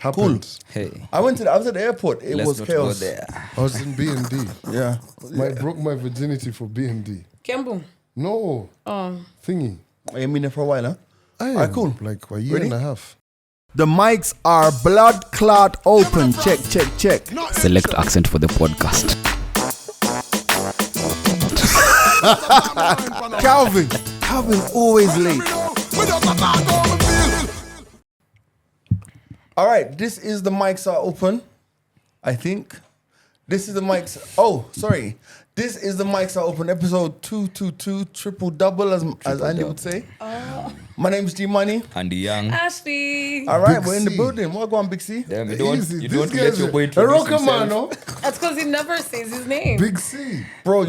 Happened. Hey. I was at the airport. It Let's was not chaos. go there. I was in B&D. Yeah. I broke my virginity for B&D. Kembu. No. Thingy. You been there for a while, huh? Alright, cool. Like a year Ready? and a half. The mics are blood clot open. Check. Select accent for the podcast. Calvin always late. All right, this is the mics are open. I think this is the mics. Oh, sorry. This is the mics are open. Episode 222, triple double, as Andy would say. My name's G Money. Andy Young. Ashley. All right, Big we're in the C. building. What go on, Big C? Damn, you Easy. don't This let guy's your boy a introduce rocker man, himself. no? That's because he never says his name. Big C. Bro,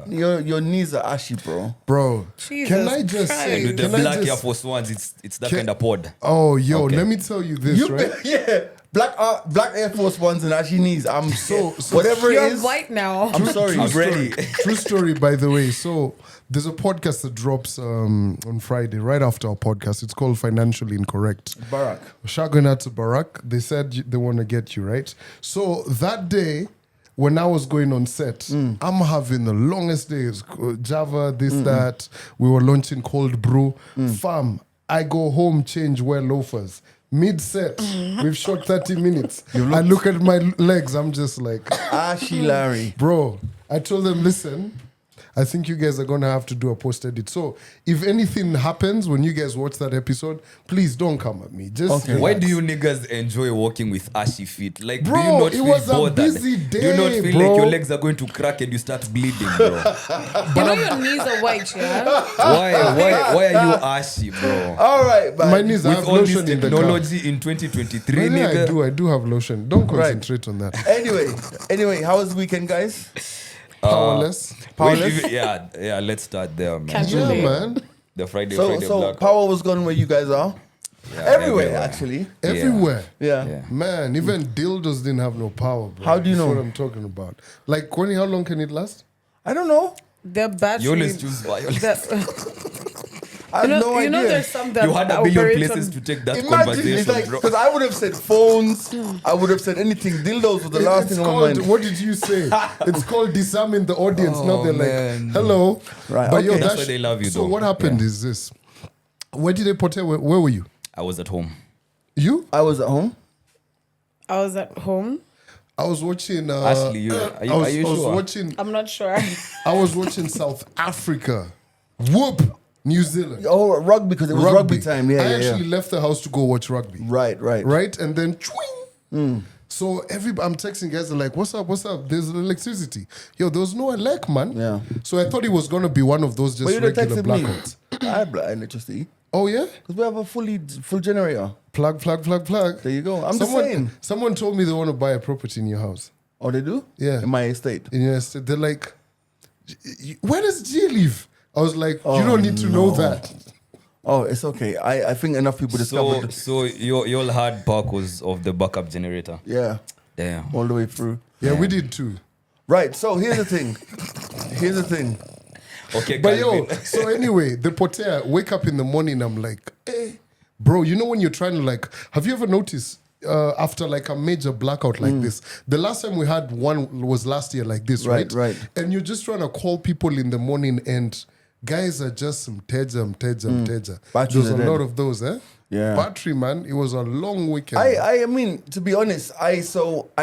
your knees are ashy, bro. Bro, Jesus can I just Christ. say, With the can I black Air just, Force Ones, it's that Can- kind of pod. oh, yo, Okay. let me tell you this, right? Yeah, black Air Force Ones and ashy knees. I'm So whatever it You're is. white now. I'm sorry. I'm ready. True story, by the way. So there's a podcast that drops on Friday, right after our podcast. It's called Financially Incorrect. Barack. Shouting out to Barack. They said they want to get you, right? So that day, when I was going on set, I'm having the longest days. Java, this, that. We were launching cold brew. Fam, I go home, change, wear loafers. Mid-set, we've shot 30 minutes. I look at my legs, I'm just like... Ashy Larry. Bro, I told them, listen, I think you guys are going to have to do a post-edit. So if anything happens when you guys watch that episode, please don't come at me. Just Okay. Why relax. do you niggas enjoy walking with ashy feet? Like, Bro, do you not it feel was a bothered? busy Do you not day, feel bro. like your legs are going to crack and you start bleeding, bro? You know your knees are white, yeah? Why are you ashy, bro? All right, man. My knees, I With have all this lotion in the car. technology in 2023, Yeah, nigga. I do have lotion. Don't Right. concentrate on that. Anyway, how was the weekend, guys? Powerless. Powerless? Yeah, let's start there, man. Casual. Yeah, man. The Friday So Black. power was gone where you guys are. Yeah, Everywhere, actually. Everywhere. Yeah. Yeah. Man, even dildos didn't have no power, bro. How do you That's know? what I'm talking about. Like, Connie, how long can it last? I don't know. The battery. You always choose violence. I have no you know idea. there's some that You had a billion operate places on- to take that Imagine, it's conversation, like, bro. because I would have said phones, I would have said anything. Dildos was the last It's thing on my called, mind. what did you say? It's called disarming the audience. now Oh, they're man. like, hello. Right, But okay. yo, That's why they love you, So though. what happened Yeah. is this. Where did they put it? Where were you? I was at home. You? I was at home. I was at home. I was watching... Ashley, are I you was sure? watching... I'm not sure. I was watching South Africa. Whoop! New Zealand. Oh, rugby, because it was rugby time. I Yeah. actually left the house to go watch rugby. Right. Right? And then, chwing! So I'm texting guys, they're like, what's up? There's electricity. Yo, there was no elec, man. Yeah. So I thought it was going to be one of those just But you'd have regular texted me. blackouts. I had electricity. Oh, yeah? Because we have a full generator. Plug. There you go. I'm just saying. Someone told me they want to buy a property in your house. Oh, they do? Yeah. In my estate. In your estate. They're like, where does G live? I was like, you don't need to know that. Oh, it's okay. I think enough people discovered. So your hard park was of the backup generator. Yeah. Damn. All the way through. Yeah, we did too. Right. So here's the thing. Okay, But yo, Calvin. so anyway, the poter, wake up in the morning, I'm like, bro, you know when you're trying to like, have you ever noticed after like a major blackout like this, the last time we had one was last year like this, right? Right. And you're just trying to call people in the morning and guys are just some teja. Batteries There's a are dead. lot of those, eh? Yeah. Battery, man. It was a long weekend. I mean, to be honest, I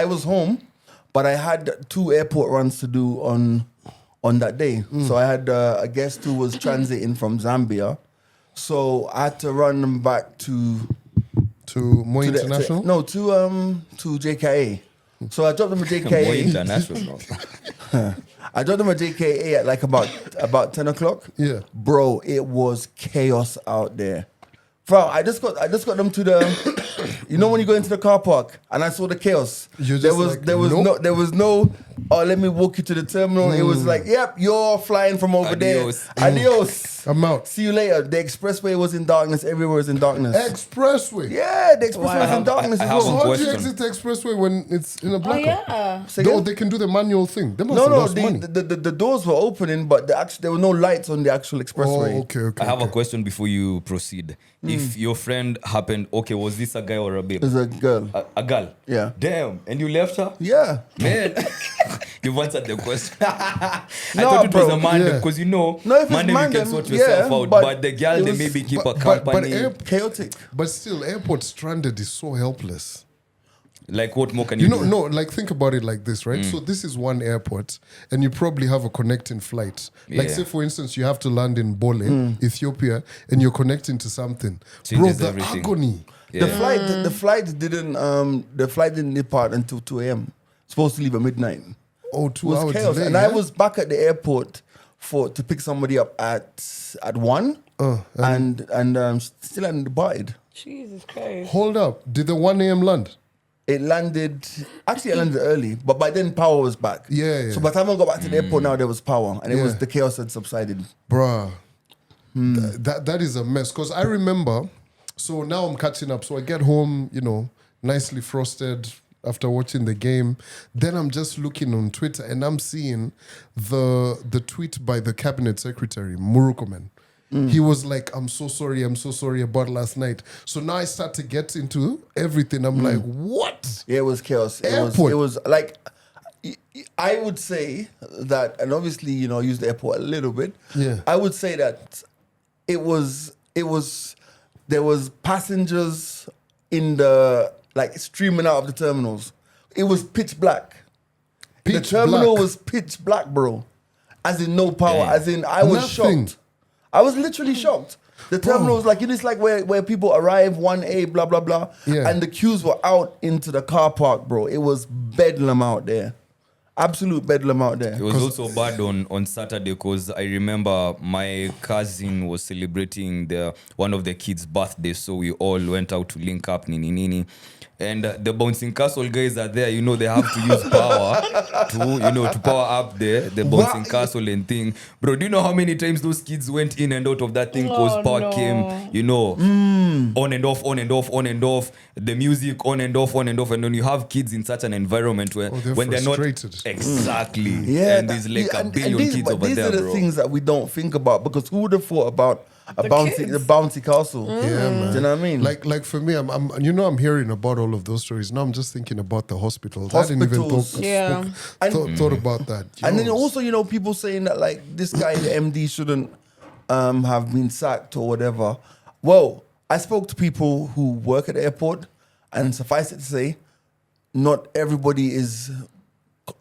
was home, but I had 2 airport runs to do on that day. So I had a guest who was transiting from Zambia. So I had to run them back to More to the- international? to JKA. So I dropped them at More JKA. international. I dropped them at JKA at like about 10 o'clock. Yeah. Bro, it was chaos out there. Bro, I just got them to the, you know when you go into the car park and I saw the chaos. You're just like, there was nope. no oh, let me walk you to the terminal. It was like, yep, you're flying from over Adios. there. Adios. I'm out. See you later. The expressway was in darkness. Everywhere was in darkness. Expressway. Yeah, the expressway was in darkness I as have So well. how do you question. exit the expressway when it's in a Oh blackout? yeah. Say No, again? they can do the manual thing. They must No, have no, lost money. the doors were opening, but there were no lights on the actual expressway. Oh, okay. I have a question before you proceed. If your friend happened, okay, was this a guy or a babe? There's a girl. A girl. Yeah. Damn. And you left her? Yeah. Man, you've answered the question. I No, thought it was bro. a man Yeah. because you know, No, if it's man, you man, can then, sort yourself yeah, out. but But the girl, it they was- maybe keep but- a but company. Chaotic. But still, airport stranded is so helpless. Like what more can You you, know, do? no, like think about it like this, right? So this is one airport, and you probably have a connecting flight. Like Yeah. say, for instance, you have to land in Bole, Ethiopia, and you're connecting to something. Changes Bro, the everything. agony. Yeah. The flight didn't depart until 2 a.m. Supposed to leave at midnight. Oh, It 2 was hours chaos. delay, And yeah? I was back at the airport to pick somebody up at 1 and still hadn't departed. Jesus Christ. Hold up. Did the 1 a.m. land? It landed early, but by then power was back. Yeah. So by the time I got back to the airport, now there was power, and it was Yeah. the chaos had subsided. Bruh. That is a mess. Because I remember, so now I'm catching up. So I get home, nicely frosted after watching the game. Then I'm just looking on Twitter and I'm seeing the tweet by the cabinet secretary, Murukomen. He was like, I'm so sorry about last night. So now I start to get into everything. I'm like, what? Yeah, it was chaos. Airport. It was like, I would say that, and obviously, I use the airport a little bit. Yeah. I would say that there was passengers in streaming out of the terminals. It was pitch black. The Pitch terminal black. was pitch black, bro. As in no power. Damn. As in I was Nothing. shocked. I was literally shocked. The terminal was like, it's like where people arrive, 1A, blah, blah, blah. Yeah. And the queues were out into the car park, bro. It was bedlam out there. Absolute bedlam out there. It was also bad on Saturday because I remember my cousin was celebrating one of the kids' birthday, so we all went out to link up, nini. And the bouncing castle guys are there, they have to use power to power up the bouncing castle and thing. Bro, do you know how many times those kids went in and out of that thing because Oh, power no. came, on and off, the music on and off. And when you have kids in such an environment they're when they're not frustrated. exactly, Yeah, and there's like a billion kids but over these there, are the bro. things that we don't think about, because who would have thought about the kids. bouncy castle? Yeah, man. Do you know what I mean? Like for me, I'm hearing about all of those stories. Now I'm just thinking about the hospitals. I didn't even Hospitals. Yeah. thought about that. And then Yo. also, people saying that like this guy, the MD, shouldn't have been sacked or whatever. Well, I spoke to people who work at the airport, and suffice it to say, not everybody is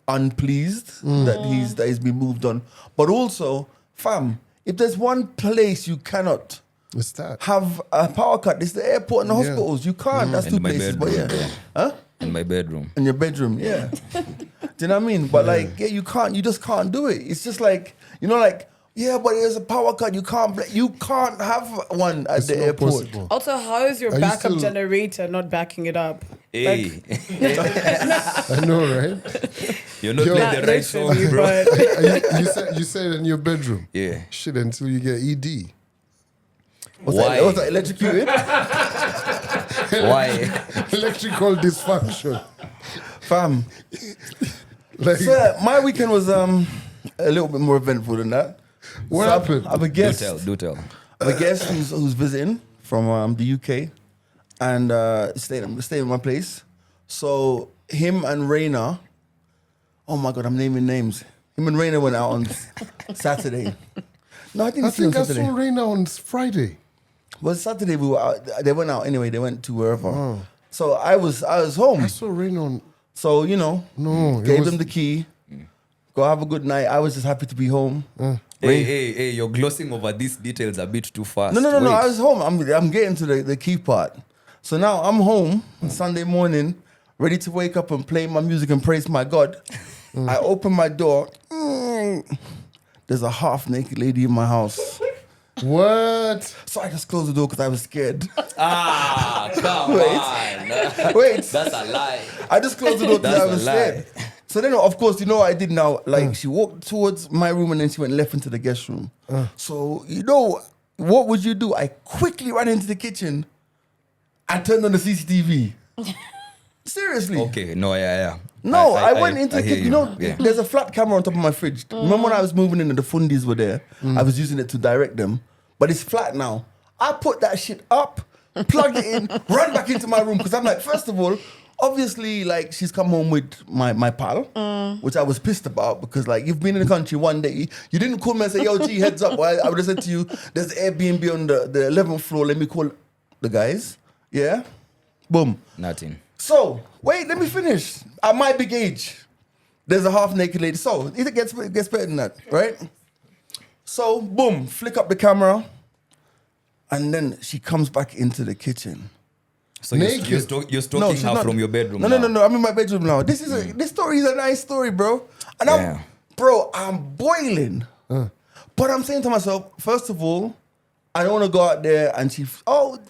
unpleased that he's been moved on. But also, fam, if there's one place you cannot It's that. have a power cut, it's the airport and the Yeah. hospitals. You can't. That's And two my places. But bedroom. yeah, huh? In my bedroom. In your bedroom, yeah. Do you know what I mean? But you can't. You just can't do it. It's just like yeah, but there's a power cut. You can't have one at It's the not airport. possible. Also, how is your Are you backup still- generator not backing it up? Hey, I know, right? you're not Yo. playing the Not right song, literally, bro. but You said in your bedroom. Yeah. Shit, until you get E ED. Why? Was that electrocuted? Why? Electrical dysfunction. Fam. Like, So my weekend was a little bit more eventful than that. what So happened? I have a Do guest. tell. I have a guest who's visiting from the UK, and staying in my place. So him and Raina, oh my God, I'm naming names. Him and Raina went out on Saturday. No, I think I it's on think I Saturday. saw Raina on Friday. Well, Saturday we were out. They went out anyway. They went to wherever. So I was home. I saw Raina on. So No, it gave was- them the key. Go have a good night. I was just happy to be home. Hey, you're glossing over these details a bit too fast. No. Wait. I was home. I'm getting to the key part. So now I'm home on Sunday morning, ready to wake up and play my music and praise my God. I open my door. There's a half naked lady in my house. What? So I just closed the door because I was scared. Ah, come Wait. on. Wait. That's a lie. I just closed the door because I That's was a lie. scared. So then, of course, you know what I did now? Like, she walked towards my room and then she went left into the guest room. So, you know, what would you do? I quickly ran into the kitchen and turned on the CCTV. Seriously. Okay, no, yeah. No, I went into the kitchen. You know, yeah. there's a flat camera on top of my fridge. Remember when I was moving in and the fundies were there? I was using it to direct them. But it's flat now. I put that shit up, plugged it in, ran back into my room. Because I'm like, first of all, obviously, like, she's come home with my pal, which I was pissed about because, like, you've been in the country one day. You didn't call me and say, yo, G, heads up. Well, I would have said to you, there's Airbnb on the 11th floor. Let me call the guys. Yeah? Boom. Nothing. So, wait, let me finish. At my big age, there's a half-naked lady. So, it gets better than that, right? So, boom, flick up the camera. And then she comes back into the kitchen. So Naked. you're stalking she's her not. from your bedroom. No. I'm in my bedroom now. This story is a nice story, bro. And I'm boiling. But I'm saying to myself, first of all, I don't want to go out there and she. It's God.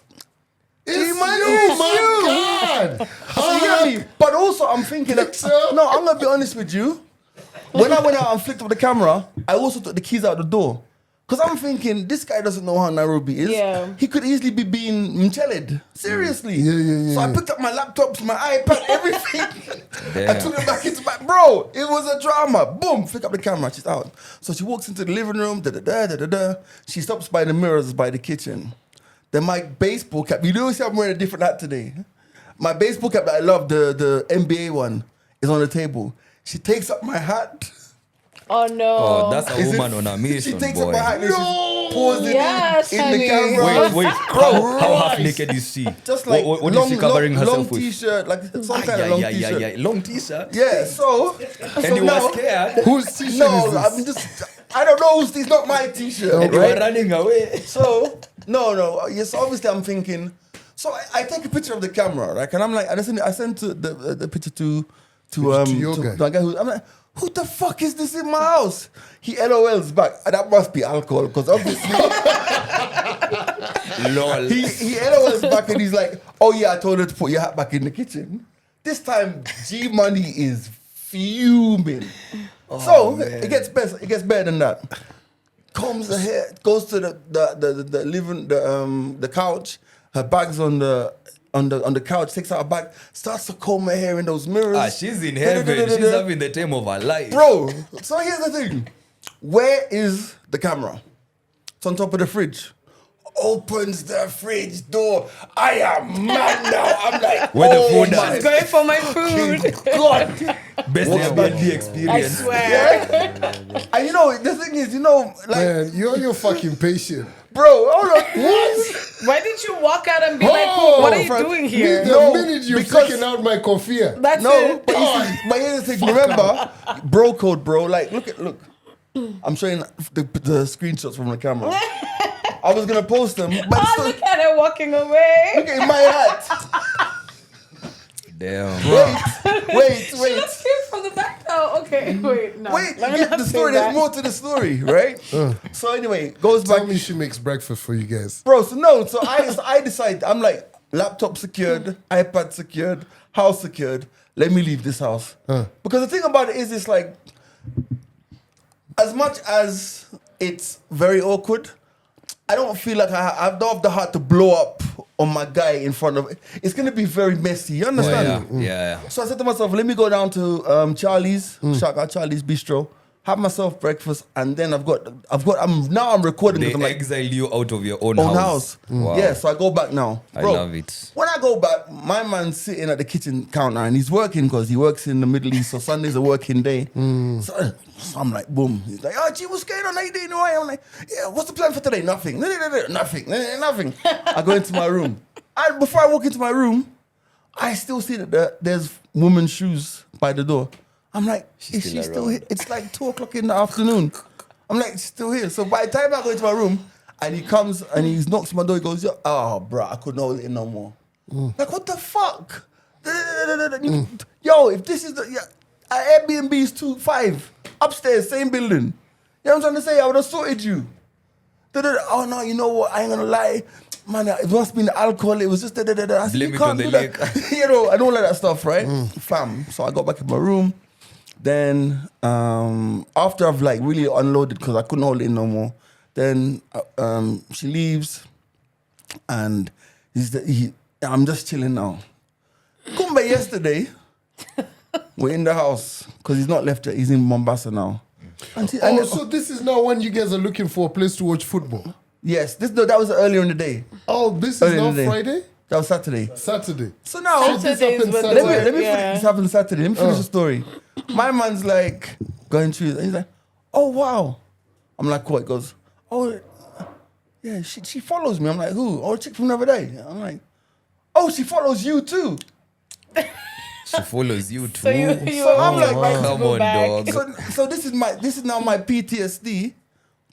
So you get me? But also, I'm thinking that, no, I'm gonna be honest with you. When I went out and flicked up the camera, I also took the keys out the door. Because I'm thinking, this guy doesn't know how Nairobi is. Yeah. He could easily be being mcheled. Seriously. Yeah. So I picked up my laptops, my iPad, everything. I Damn. took it back into my... Bro, it was a drama. Boom, flick up the camera. She's out. So she walks into the living room. She stops by the mirrors by the kitchen. Then my baseball cap... You know, see I'm wearing a different hat today. My baseball cap that I love, the NBA one, is on the table. She takes up my hat... Oh no. Oh, that's a Is it- woman on a mission, She takes boy. up my hat and she pours it Yes, in the honey. camera. Wait. How half naked is she? Just like what is she covering herself long with? t-shirt, like some kind of long t-shirt. Yeah. Long t-shirt. Yeah, so And you were scared. Whose t-shirt No, is I'm this? just I don't know who's it's not my t-shirt. And you were Right? running away. So no. Yes, obviously I'm thinking. So I take a picture of the camera, right? And I'm like, I sent the picture to your guy. the guy I'm like, who the fuck is this in my house? He LOLs back. And that must be alcohol, because obviously Lol. he LOLs back and he's like, oh yeah, I told her to put your hat back in the kitchen. This time G Money is fuming. It gets better. It gets better than that. Combs her hair, goes to the living the couch. Her bag's on the couch. Takes out her bag, starts to comb her hair in those mirrors. She's in heaven. She's having the time of her life. Bro, so here's the thing. Where is the camera? It's on top of the fridge. Opens the fridge door. I am mad now. I'm like, Where the oh food my is. Going for my food. God. Best Airbnb experience. I swear. Yeah? And you know, the thing is, like, Man, you're fucking patient. bro, hold on. What? Why didn't you walk out and be Oh, like, what are you Frank, doing Me, here? the No, minute you're because- taking out my kofia. That's No, it. but but here's the thing. Remember, bro code, bro. Like, look. I'm showing the screenshots from the camera. I was gonna post them, but Oh, still, look at her walking away. look at my hat. Damn. Wait. Let's hear from the back. Oh, okay. Wait, no. Wait, Let me get not the say story. that. There's more to the story, right? So anyway, goes Tell back. me she makes breakfast for you guys. Bro, so I decide, I'm like, laptop secured, iPad secured, house secured. Let me leave this house. Because the thing about it is, it's like, as much as it's very awkward, I don't feel like I don't have the heart to blow up on my guy in front of it. It's going to be very messy. You understand? Yeah. So I said to myself, let me go down to Charlie's, shout out Charlie's Bistro, have myself breakfast, and then I'm recording They because I'm like, exile you out of your own own house. house. Wow. Yeah, so I go back now. I Bro, love it. when I go back, my man's sitting at the kitchen counter and he's working because he works in the Middle East, so Sunday's a working day. So I'm like, boom. He's like, oh, gee, what's going on? How you doing? I'm like, yeah, what's the plan for today? Nothing. Nothing. I go into my room. And before I walk into my room, I still see that there's women's shoes by the door. I'm like, is she still here? It's like 2 o'clock in the afternoon. I'm like, she's still here. So by the time I go into my room and he comes and he knocks on my door, he goes, bro, I couldn't hold it in no more. Like, what the fuck? Yo, if this is Airbnb is 2.5 upstairs, same building. You know what I'm trying to say? I would have sorted you. Oh no, you know what? I ain't gonna lie. Man, it must be the alcohol. It was just I said, Blame you it can't on the do that. You know, I don't like that stuff, right? Fam. So I got back in my room, Then after I've like really unloaded because I couldn't hold it in no more, then she leaves, and I'm just chilling now. Kumbe yesterday, we're in the house because he's not left yet. He's in Mombasa now. So this is now when you guys are looking for a place to watch football. Yes, that was earlier in the day. Oh, this is Earlier in now the day. Friday? That was Saturday. Saturday. So now, this Saturdays happened with Saturday. let me Yeah. finish. This happened Saturday. Let me finish the story. My man's like going through. He's like, "Oh wow." I'm like, "What?" He goes, "Oh, yeah, she follows me." I'm like, "Who?" "Oh, a chick from the other day." I'm like, "Oh, she follows you too." She follows you too. So you So I'm like, right to come go on, back. dog. So this is now my PTSD.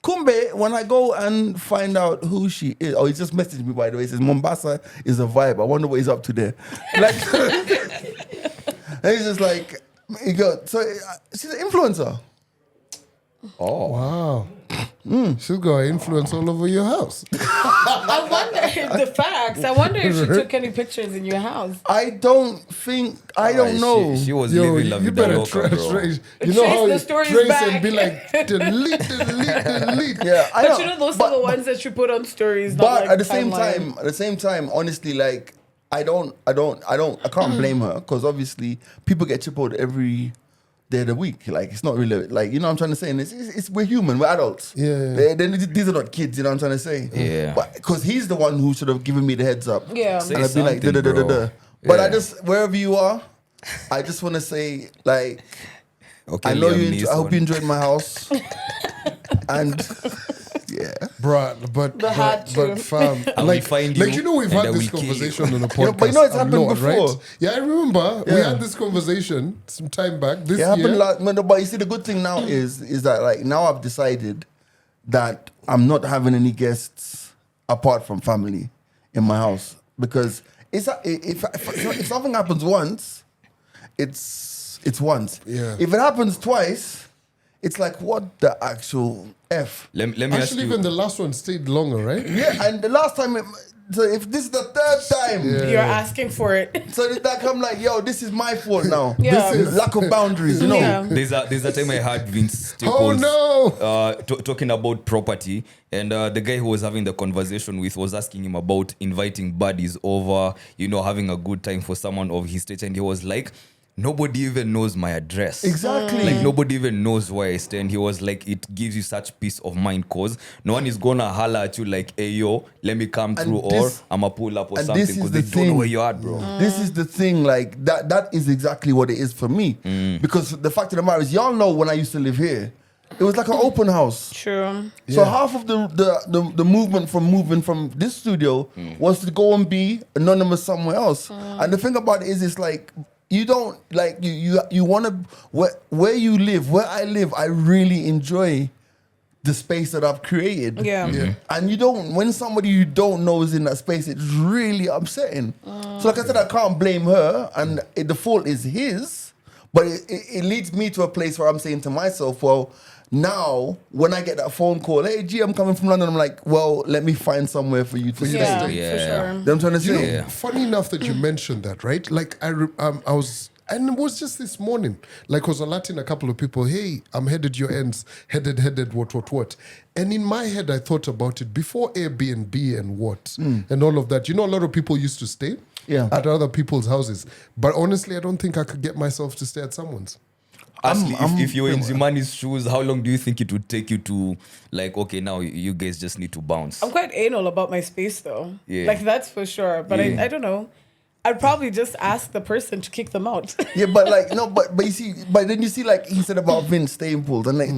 Kumbe, when I go and find out who she is, he just messaged me, by the way. He says Mombasa is a vibe. I wonder what he's up to there. Like, and he's just like, he goes, so she's an influencer. Oh. Wow. She's got influence all over your house. I wonder if the facts. I wonder if she took any pictures in your house. I don't know. She was Yo, living la you vida better loca, bro. trace. You Trace know how the you stories trace back. and be like, delete. Yeah, I But you know, those are the ones that you put on stories. Not But like at the timeline. same time, honestly, like I can't blame her because obviously people get chipped every day of the week. Like it's not really like you know what I'm trying to say. And it's we're human, we're adults. Yeah. These are not kids. You know what I'm trying to say. Yeah. But because he's the one who should have given me the heads up. Yeah. Say And I'd be like da something, da da da bro. da. But I Yeah. just wherever you are, I just want to say like Okay, I know Liam I hope you Neeson. enjoyed my house. And yeah. Bruh, but hat too. fam, I will find you you know we've and had I this will kill you. conversation on the podcast. Yeah, but you know it's a happened lot, before. right? Yeah, I remember we Yeah. had this conversation some time back. This It happened year. but you see, the good thing now is that like now I've decided that I'm not having any guests apart from family in my house because if something happens once, it's once. Yeah. If it happens twice, it's like what the actual f. Let me ask Actually, you. even the last one stayed longer, right? Yeah, and the last time, so if this is the third time. You're asking for it. So that I'm like, yo, this is my fault now. Yeah. This is lack of boundaries, you know. Yeah. There's a time I had Vince Oh Staples no! talking about property, and the guy who was having the conversation with was asking him about inviting buddies over, having a good time for someone of his stage, and he was like, nobody even knows my address. Exactly. Like nobody even knows where I stay. And he was like, it gives you such peace of mind cause no one is gonna holler at you like, hey yo, let me come And through this- or I'ma pull up or and something this is because the they don't know thing. where you're at, bro. This is the thing, like that is exactly what it is for me. Because the fact of the matter is, y'all know when I used to live here, it was like an open house. True. So half of the movement from moving from this studio was to go and be anonymous somewhere else. And the thing about it is, it's like you don't like you want to where you live, where I live. I really enjoy the space that I've created. Yeah. And you don't, when somebody you don't know is in that space, it's really upsetting. So like I said, I can't blame her, and the fault is his. But it leads me to a place where I'm saying to myself, well, now when I get that phone call, hey G, I'm coming from London, I'm like, well, let me find somewhere for you to stay. Yeah, Yeah. for sure. You know what I'm trying to You know, say? Yeah. funny enough that you mentioned that, right? Like I was, and it was just this morning. Like I was alerting a couple of people, hey, I'm headed your ends, headed, what. And in my head, I thought about it before Airbnb and what and all of that. You know, a lot of people used to stay at other people's houses, but honestly, I don't think I could get myself to stay at someone's. Ashley, if you're in Zimani's shoes, how long do you think it would take you to, like, okay, now you guys just need to bounce? I'm quite anal about my space though. Yeah. Like that's for sure. But Yeah. I don't know. I'd probably just ask the person to kick them out. Yeah, but like no, but you see, but then you see, like he said about Vince Staples, and like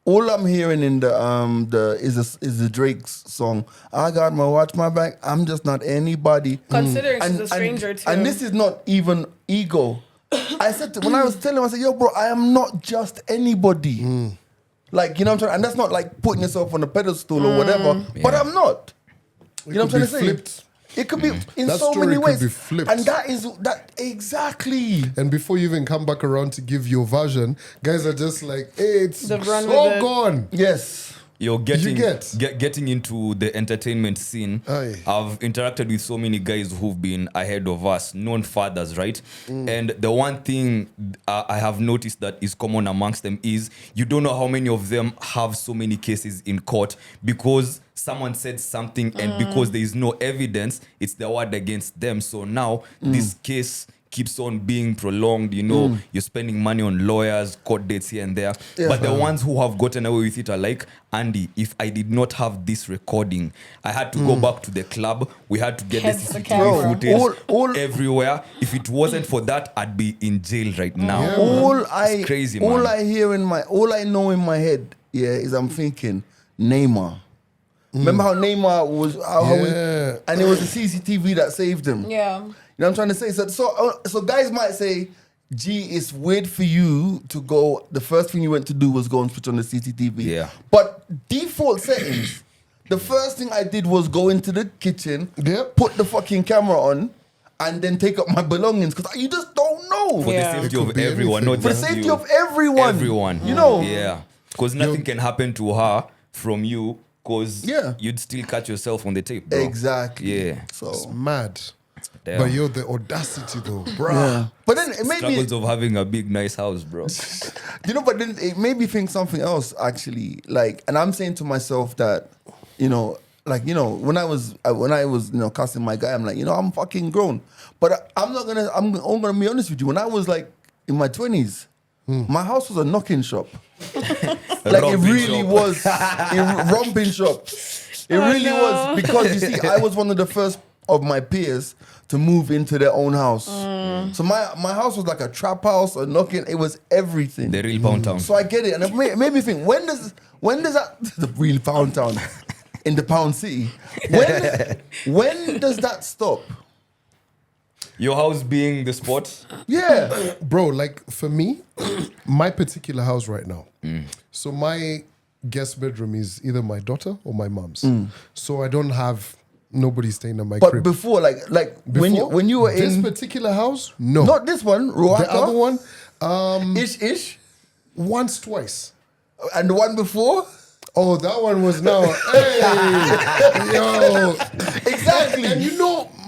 all I'm hearing in the is the Drake's song. I got my watch, my back. I'm just not anybody. Considering she's a stranger too. And this is not even ego. I said when I was telling him, I said, yo, bro, I am not just anybody. Like, you know what I'm saying? And that's not like putting yourself on a pedestal or whatever. But I'm not. You know what I'm trying to say? Flipped. It could be in That so story many could ways. be flipped. And that exactly. And before you even come back around to give your version, guys are just like, hey, it's The run so with it. gone. Yes. you're getting get? getting into the entertainment scene. Aye. I've interacted with so many guys who've been ahead of us, known fathers, right? And the one thing I have noticed that is common amongst them is you don't know how many of them have so many cases in court because someone said something and because there is no evidence, it's the word against them. So now this case keeps on being prolonged, you're spending money on lawyers, court dates here and there. Yeah. But the ones who have gotten away with it are like, Andy, if I did not have this recording, I had to go back to the club. We had to get Hence the the CCTV camera. footage everywhere. If it wasn't for that, I'd be in jail right now. It's crazy, man. All I know in my head, is I'm thinking Neymar. Remember how Neymar was, and it was the CCTV that saved him. Yeah. You know what I'm trying to say? So guys might say, gee, it's weird for you to go, the first thing you went to do was go and switch on the CCTV. Yeah. But default settings, the first thing I did was go into the kitchen, put the fucking camera on, and then take up my belongings, because you just don't know. For the safety of everyone, not For the just safety you. of everyone. Everyone. Yeah. Because nothing can happen to her from you, because you'd still catch yourself on the tape, bro. Exactly. Yeah. So It's mad. Damn. But the audacity though, bruh. yeah. But then it made me, Struggles of having a big, nice house, bro. but then it made me think something else actually. Like, and I'm saying to myself that, when I was, casting my guy, I'm like, I'm fucking grown. But I'm gonna be honest with you. When I was like in my 20s, my house was a knocking shop. Like it really was a romping shop. It really was, because you see, I was one of the first of my peers to move into their own house. So my house was like a trap house, a knocking. It was everything. The real Pound Town. So I get it, and it made me think: when does that the real Pound Town in the Pound City? When does that stop? Your house being the spot? Yeah, Bro, like for me, my particular house right now. So my guest bedroom is either my daughter or my mom's. So I don't have nobody staying in my but crib. before, like Before, when you were this in particular house, no. not this one, Ruaka, The other one, ish, once, twice. and the one before. Oh, that one was now. Hey, yo. Exactly. And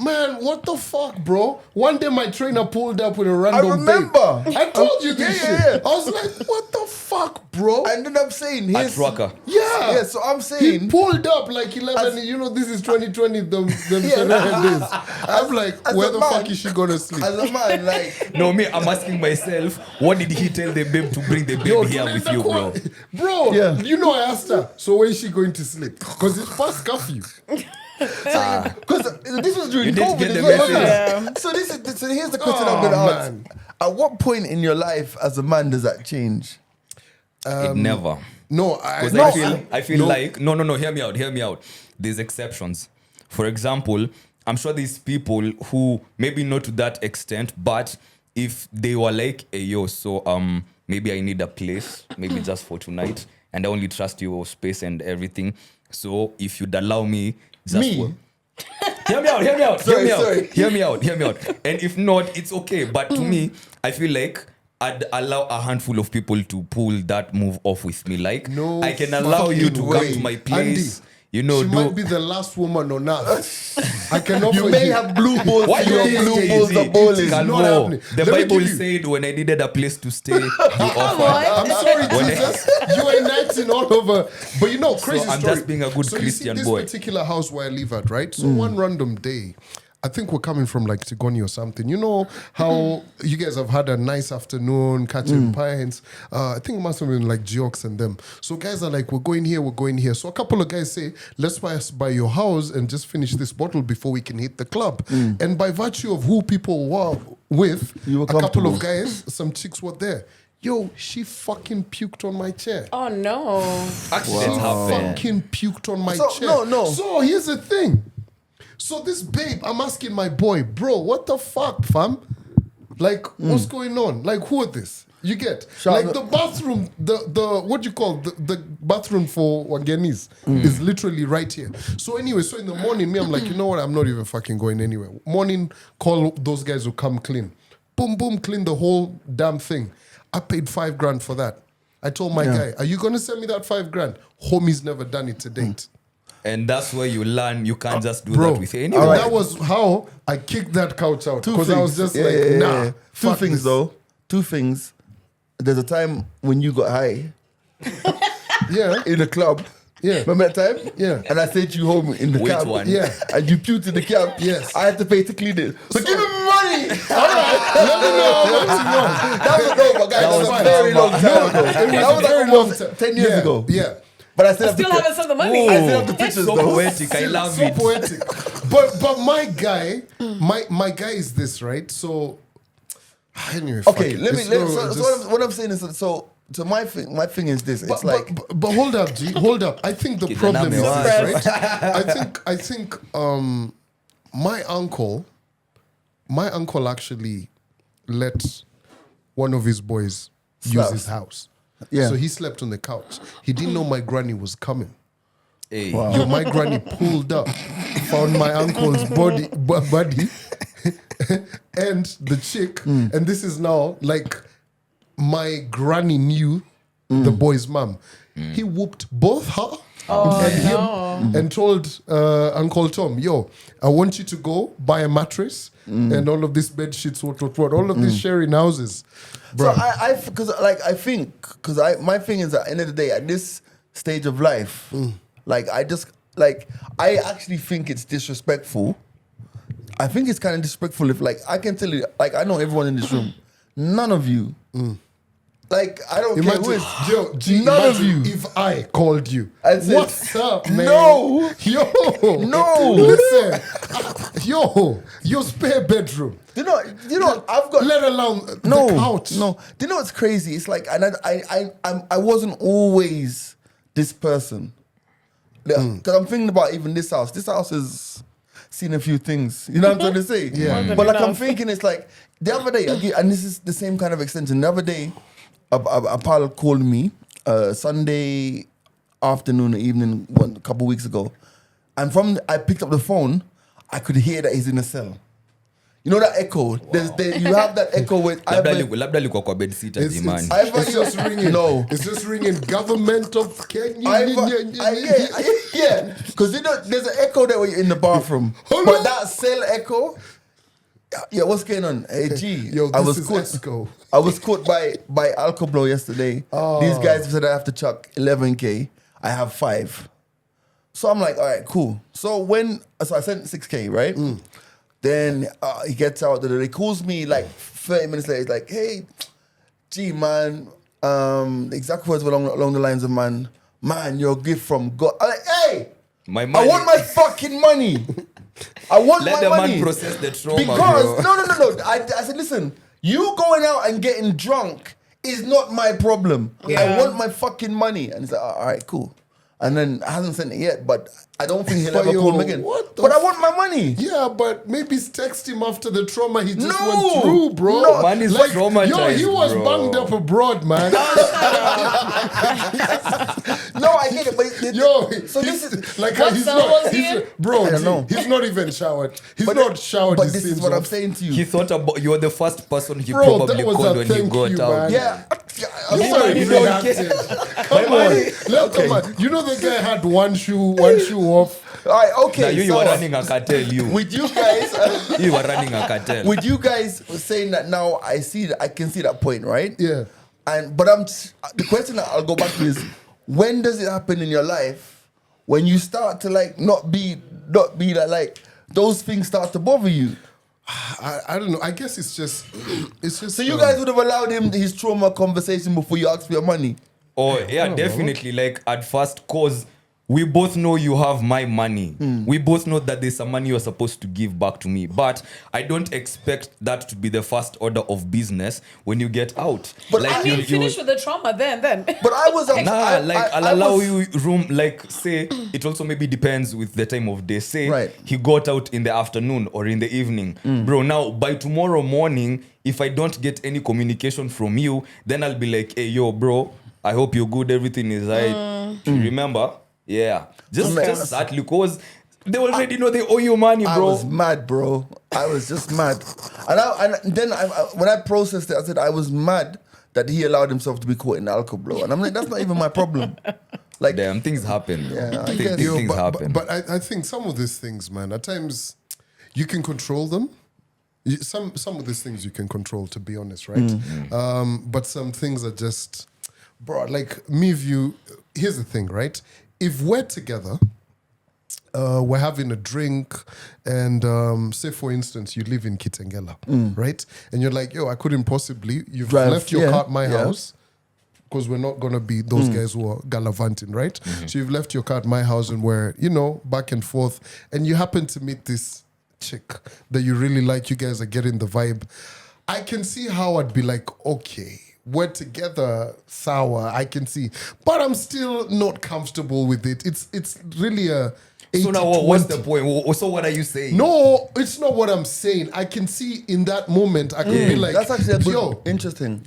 man, what the fuck, bro? One day my trainer pulled up with a I random babe. remember. I told you this Yeah, shit. yeah. I was like, what the fuck, bro? And then I'm saying, At Rwaka. Yeah. So I'm He saying, pulled up like 11, this is 2020, them days. I'm like, as where a the man- fuck is she gonna sleep? as a man, like, No, me, I'm asking myself, what did he tell the babe to bring the babe Yo, here with you, bro? Bro, Yeah. I asked her, so where is she going to sleep? Because it's past curfew. because this was during You didn't COVID get the as well, wasn't message. it? So here's the question I'm gonna ask: man. at what point in your life, as a man, does that change? It never. No, Because no, I feel like no, hear me out. There's exceptions. For example, I'm sure there's people who maybe not to that extent, but if they were like, hey yo, so maybe I need a place, maybe just for tonight, and I only trust your space and everything. So if you'd allow me, just Me? Hear me out. Sorry. Hear me out. And if not, it's okay. But to me, I feel like I'd allow a handful of people to pull that move off with me. Like, No I can allow you to fucking come way. to my place. Andy, she she might be the last woman on earth. I can offer You may have blue balls. Why your you blue think balls easy? are balling. not Calmo. happening. The Let me Bible give you- said when I needed a place to stay, you offered. I'm sorry, Jesus. You are enacting all over. But crazy I'm story. just being a good so Christian you see boy. this particular house where I live at, right? So one random day, I think we're coming from like Tigoni or something. You know how you guys have had a nice afternoon catching pints. I think it must have been like Geox and them. So guys are like, we're going here. So a couple of guys say, let's pass by your house and just finish this bottle before we can hit the club. And by virtue of who people were with, You were a couple comfortable. of guys, some chicks were there. Yo, she fucking puked on my chair. Oh no. Accidents She happen. fucking puked on my So, chair. no. So here's the thing. So this babe, I'm asking my boy, bro, what the fuck, fam? Like, what's going on? Like, who are this? You get Shout like out- the bathroom, the what do you call the bathroom for Wagenis is literally right here. So anyway, so in the morning, me, I'm like, you know what? I'm not even fucking going anywhere. Morning, call those guys who come clean. Boom, boom, clean the whole damn thing. I paid $5,000 for that. I told my guy, are you going to send me that $5,000? Homie's never done it to date. And that's where you learn you can't just do Bro, that with anyone. and that was how I kicked that couch out. Because I was just nah. Two fuck things this. though. Two things. There's a time when you got high Yeah. in the club. Yeah. Remember that time? Yeah. And I sent you home in the Which cab. one? Yeah. And you puked in the cab. Yes. I had to pay to clean it. So give me money. All right. Let me know how much you want. That was no, but guys, that was a fine. very long time ago. It That was was a like very long almost time. 10 years Yeah, ago. Yeah. But I still have Still the haven't sent the money. I still have the pictures so though. poetic. I love So it. poetic. But my guy, my guy is this, right? So anyway, fuck Okay, it. let me. It's So what I'm saying is that so my thing is this. It's like but hold up, G. Hold up. I think the problem is Kizaname this, right? I think my uncle actually let one of his boys use Slaps. his house. Yeah. So he slept on the couch. He didn't know my granny was coming. Hey. Yo, my granny pulled up, found my uncle's body, and the chick. And this is now like my granny knew the boy's mom. He whooped both her and him and told Uncle Tom, yo, I want you to go buy a mattress and all of these bed sheets, what, all of these sharing houses. Bro, So my thing is at the end of the day, at this stage of life, I actually think it's disrespectful. I think it's kind of disrespectful if I can tell you, I know everyone in this room, none of you, I don't care who is, yo, G, none of imagine you. if I called you. And said, What's up, man? No. Yo. No. Listen. Yo, your spare bedroom. You know, I've got Let alone the couch. No, do you know what's crazy? It's like, and I wasn't always this person. Because I'm thinking about even this house. This house has seen a few things. You know what I'm trying to say? Yeah. But I'm thinking it's like the other day, and this is the same kind of extension. The other day, a pal called me Sunday afternoon or evening a couple weeks ago, and I picked up the phone. I could hear that he's in a cell. You know that echo? You have that echo with labda alikuwa kwa bed sitter jamani. It's just ringing. No. It's just ringing. Government of Kenya. Yeah, because there's an echo there when you're in the bathroom. But that cell echo, yeah, what's going on? Hey, G, Yo, I this was is caught. Esco. I was caught by Alcoblow yesterday. These guys said I have to chuck 11K. I have 5. So I'm like, all right, cool. So I sent 6K, right? Then he gets out there. He calls me 30 minutes later. He's like, hey, G, man, exact words were along the lines of, man, you're a gift from God. I'm like, hey, My I money. want my fucking money. I want Let my the money. man process the trauma, Because, bro. no. I said, listen, you going out and getting drunk is not my problem. I Yeah. want my fucking money. And he's like, all right, cool. And then hasn't sent it yet, but I don't think he'll But ever yo, call me again. what the But I want my money. Yeah, but maybe text him after the trauma he just No. went through, bro. No. Man is Yo, traumatized, he was bro. banged up abroad, man. No, I get it. But Yo, so he's, this is like What he's cell not, was he he's, in? bro. I don't know. He's not even showered. He's but not showered. But his this is sins what I'm off. saying to you. He thought about you were the first person he Bro, probably that was called a when he thank got you, out. man. Yeah. I'm Come sorry. on, you you don't don't care. Come on, let the man. You know the guy had one shoe off. All right, okay. Now you so were running a cartel, you. with you guys, You were running a cartel. with you guys saying that now, I can see that point, right? Yeah. But the question that I'll go back to is, when does it happen in your life when you start to not be that those things start to bother you? I don't know. I guess it's just. So you guys would have allowed him his trauma conversation before you asked for your money? Oh, yeah, definitely. At first, cause we both know you have my money. We both know that there's some money you're supposed to give back to me. But I don't expect that to be the first order of business when you get out. But I mean, finish with the trauma then. But I was I'll allow you room. Say it also maybe depends with the time of day. Say Right. he got out in the afternoon or in the evening, bro. Now by tomorrow morning, if I don't get any communication from you, then I'll be like, hey, yo, bro, I hope you're good. Everything is right. Remember? Yeah. Just that because they already know they owe you money, I bro. was mad, bro. I was just mad. And then when I processed it, I said I was mad that he allowed himself to be caught in the alcohol blow. And I'm like, that's not even my problem. Like, Damn, things happen. Though. Yeah, I Thi- guess. things happen. But I think some of these things, man, at times you can control them. Some of these things you can control, to be honest, right? But some things are just, bro, like me, here's the thing, right? If we're together, we're having a drink, and say, for instance, you live in Kitengela, right? And you're like, yo, I couldn't possibly, you've Drive, left your yeah, car at my yeah. house, because we're not going to be those guys who are gallivanting, right? So you've left your car at my house, and we're, back and forth, and you happen to meet this chick that you really like, you guys are getting the vibe. I can see how I'd be like, okay, we're together, sour, I can see, but I'm still not comfortable with it. It's really a 80, So now, what's the point? So what are you saying? No, it's not what I'm saying. I can see in that moment, I could be like, that's actually a good, yo, interesting.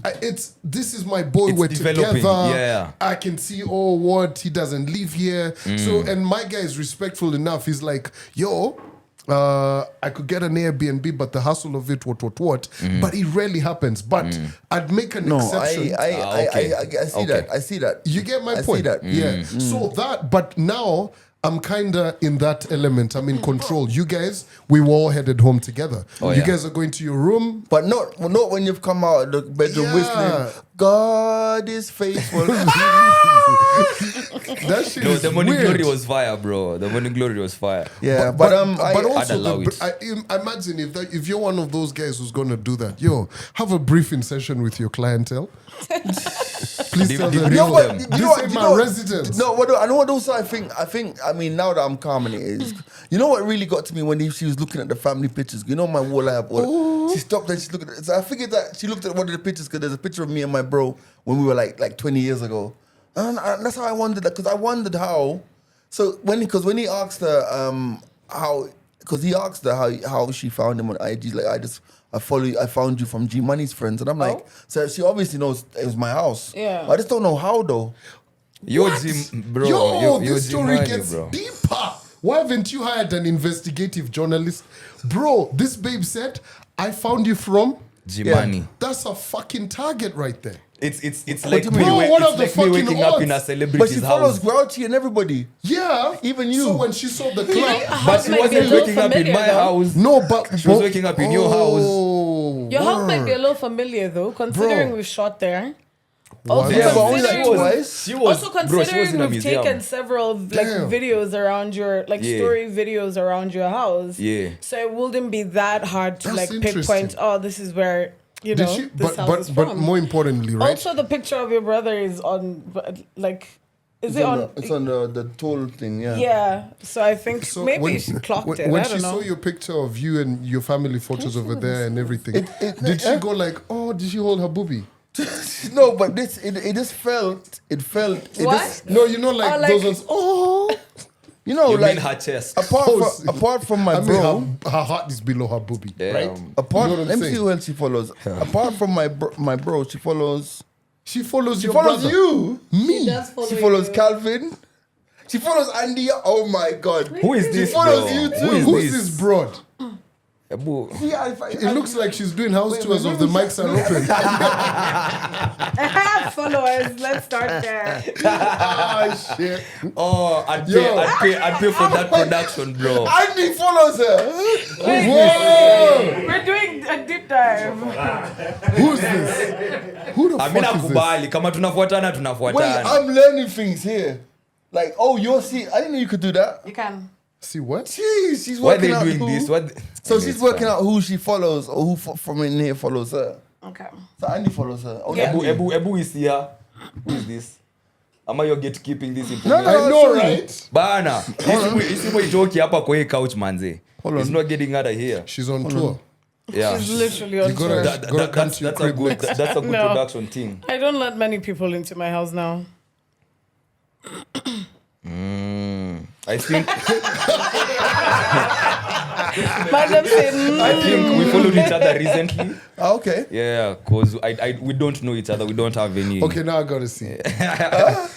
this is my boy, It's we're developing, together. yeah. I can see, what, he doesn't live here. So, and my guy is respectful enough. He's like, yo, I could get an Airbnb, but the hassle of it, what. But it rarely happens. But I'd make an No, exception. okay. I see Okay. that. I see that. You get my I see point? that. Yeah. So that, but now I'm kind of in that element. I'm in control. You guys, we were all headed home together. Oh, you yeah. guys are going to your room. But not when you've come out of the bedroom Yeah. whistling, God is faithful. That shit No, is the morning weird. glory was fire, bro. The morning glory was fire. Yeah, But I'd also, allow it. I imagine if you're one of those guys who's gonna do that, have a briefing session with your clientele. Please tell them, No, but this ain't my residence. No, I know what also I think, I mean, now that I'm calm in it is, you know what really got to me when she was looking at the family pictures? You know my wall I have all, she stopped and she looked at it. So I figured that she looked at one of the pictures because there's a picture of me and my bro when we were like 20 years ago. And that's how I wondered that, because I wondered how, because when he asked her how she found him on IG, like I found you from G Money's friends, and I'm like, so she obviously knows it was my house. Yeah. I just don't know how though. Yo, Jim, bro. Yo, yo, this Jim story Money, gets bro. deeper. Why haven't you hired an investigative journalist? Bro, this babe said, I found you from Jimani. That's a fucking target right there. It's What like do me, you mean? Bro, what are the it's like me fucking waking up in a odds? But she celebrity's follows house. Grouchy and everybody. Yeah. Even you. So when she saw the club. But she Might be a wasn't little waking up in familiar, my though. house. No, but She was waking up in your house. Oh, Your house might be a word. little familiar though, considering Bro. we've shot there. What? Also, Yeah, but only like considering- twice. She was, Also bro, she was considering in a we've museum. taken several Damn. videos around your Yeah. story videos around your house. Yeah. So it wouldn't be that hard to That's pinpoint, interesting. this is where Did she? this house is But from. more importantly, right? Also the picture of your brother is on is It's it on, on it's on the toll thing, yeah. yeah. So I think So maybe she clocked it. When I she don't saw know. your picture of you and your family photos over there and everything, did she go like, oh, did she hold her boobie? No, but it just felt. It What? just, No, you know, like, Oh, like- those ones, oh. you know, You like mean her chest. apart from my I mean, bro. her heart is below her boobie, Damn. right? Apart, You know what I'm let me saying? see who else she follows. Apart from my bro, she follows. She follows She your follows brother. you. Me. She follows Calvin. She follows Andy. Oh my God. Who is this, follows bro? you too. Who's this broad? Abu. Yeah, It looks like she's doing house tours of the mics are open. Followers, let's start there. Ah, shit. Oh, I'd pay for that production, bro. Andy follows her. Whoa! We're doing a deep dive. Who's this? Who the Amina fuck is this? kubali kama tunafuatana Wait, tunafuatana. I'm learning things here. Like, oh, you're see. I didn't know you could do that. You can. See what? Jeez, she's Why are working they out doing who- this? What? So she's working out who she follows or who from in here follows her. Okay. So Andy follows her. Oh, Yeah. Ebu is here. Who is this? Am I your gatekeeping this information? No, no. I know, sorry. right? Bana, isipo itoki hapa kwa hii couch manze. Hold It's on. not getting out of here. She's on tour. Yeah. She's literally on gotta- tour. That's a good No. production thing. I don't let many people into my house now. I think Madam said, I think we followed each other recently. Ah, okay. Yeah, cause we don't know each other. We don't have any. Okay, now I gotta see. Yeah.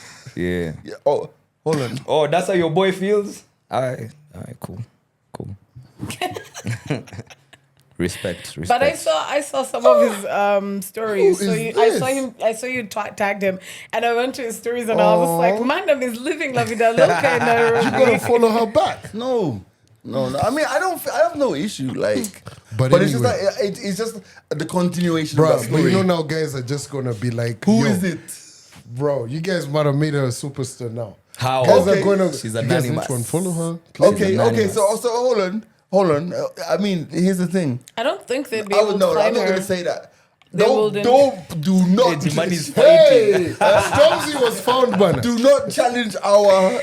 Yeah. Oh, hold on. Oh, that's how your boy feels. Alright, cool. Respect. But I saw some of his stories. Who So is I saw you tagged him, and I went to his stories, and I was like, "Mandem is living la vida loca in Nairobi." You gotta follow her back. No. I mean, I have no issue. Like, But but it's just anyway. like it's just the continuation Bro, of that but story. you know now guys are just gonna be like, Who yo, is it? Bro, you guys might have made her a superstar now. How? Guys Okay. are gonna She's you guys need anonymous. to unfollow her. Okay. anonymous. So hold on. I mean, here's the thing. I don't think they'd be I able would to know. I'm find not her. gonna say that. They Do Hey, not. Jimani's Hey, Stormzy was found, man. Do not challenge our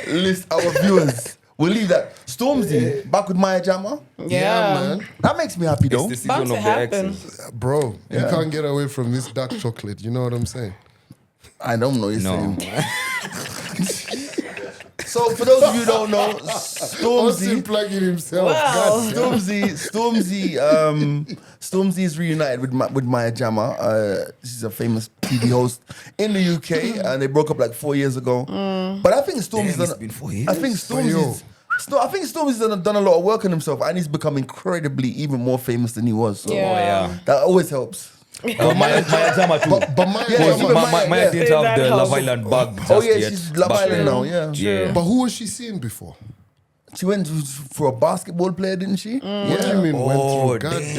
viewers. We'll leave that. Stormzy back with Maya Jama. Yeah, man. That makes me happy though. It's the Bound season to of the happen. exes. Bro, you can't get away from this dark chocolate. You know what I'm saying? I don't know. You're No. saying. So for those of you who don't know, Austin Stormzy, plugging himself. Wow. God. Stormzy is reunited with Maya Jama. She's a famous TV host in the UK, and they broke up like 4 years ago. But I think Stormzy's Damn, it's done. been 4 years. I think Stormzy's done a lot of work on himself, and he's become incredibly even more famous than he was. So yeah. that always helps. Maya Jama too. But Maya, Yeah, Because even Maya Maya, didn't yeah. have the That Love helps. Island bag just Oh yeah, yet. she's Love back Island then. now. Yeah. Yeah. but who was she seeing before? She went for a basketball player, didn't she? What do you mean went Oh, through? God damn.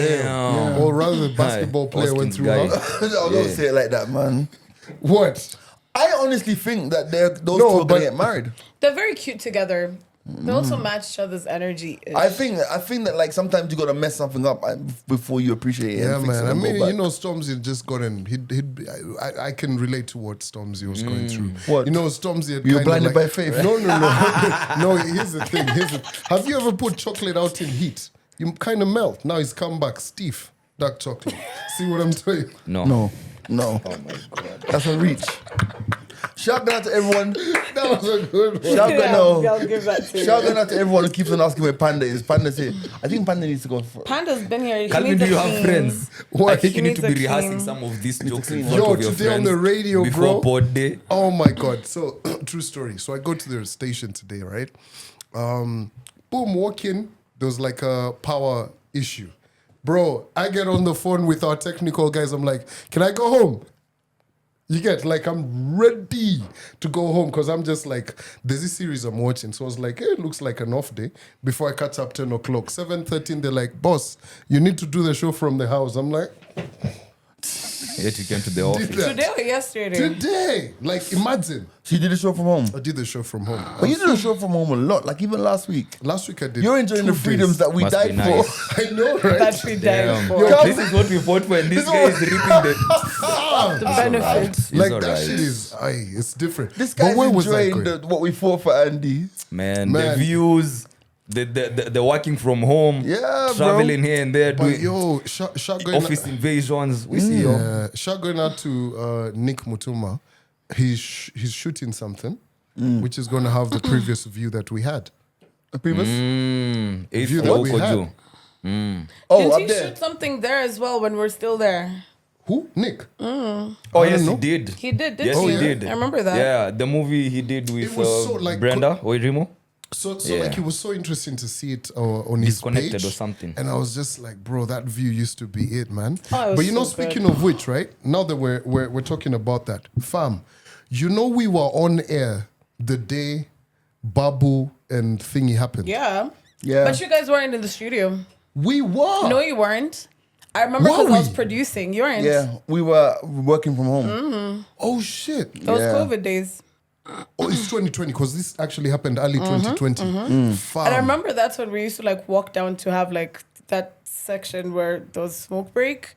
damn. Or rather, the basketball player went Austin's through guy. her. Don't say it like that, man. What? I honestly think that those No, two are but- gonna get married. They're very cute together. They also match each other's energy. I think that like sometimes you gotta mess something up before you appreciate it. Yeah, and fix man. it I and go mean, back. you know, Stormzy just got in. I can relate to what Stormzy was going through. What? You know, Stormzy had You were kinda blinded like, by faith? No. No, here's the thing. Have you ever put chocolate out in heat? You kind of melt. Now he's come back stiff. Dark chocolate. See what I'm saying? No. No. Oh my god, that's a reach. Shout out to everyone. That was a good one. Shout Yeah, out, I'll give that to you. shout out to everyone who keeps on asking where Panda is. Panda's here. I think Panda needs to go for. Panda's been here. He Calvin, needs do a you have clean. friends? What? I think He you need needs to a be rehearsing clean- some of these jokes in clean. front Yo, of your today on friends the radio, before bro. pod day. Oh my god! So true story. So I go to the station today, right? Boom, walk in. There was like a power issue, bro. I get on the phone with our technical guys. I'm like, "Can I go home?" You get like I'm ready to go home because I'm just like there's this series I'm watching. So I was like, hey, it looks like an off day. Before I catch up 10 o'clock, 7:13, they're like, boss, you need to do the show from the house. I'm like, Yet you came to the office. that. Today or yesterday? today, like imagine. She did a show from home. I did the show from home. But you did a show from home a lot, like even last week. Last week I did. You're enjoying 2 the freedoms days. that we Must died be nice. for. I know, right? That we died Damn. for. Yo, This is what we fought for, and this guy is reaping the. The benefits. It's Like alright. that shit is, it's different. This But guy's where was I enjoying going? what we fought for Andy. Man, Man. the views, the working from home, Yeah, bro. traveling here and there, But doing yo, shot going office invasions. We see yo. shot going out to Nick Mutuma. He's shooting something, which is going to have the previous view that we had. The previous. If View the that we had. Okojo. Oh, Didn't up he there. shoot something there as well when we're still there? Who? Nick. Oh I yes, don't he know. did. He did, didn't Yes, he? he did. I remember that. Yeah, the movie he did with It was so, like, Brenda Oirimo. So Yeah. like it was so interesting to see it on his Disconnected page, or something. and I was just like, bro, that view used to be it, man. Oh, it was But you know, so good. speaking of which, right now that we're talking about that, fam, you know, we were on air the day Babu and thingy happened. Yeah. Yeah. But you guys weren't in the studio. We were. No, you weren't. I remember Were because I was we? producing. You weren't. Yeah, we were working from home. Oh shit. Those Yeah. COVID days. Oh, it's 2020 because this actually happened early 2020. Fam. And I remember that's when we used to like walk down to have like that section where those smoke break.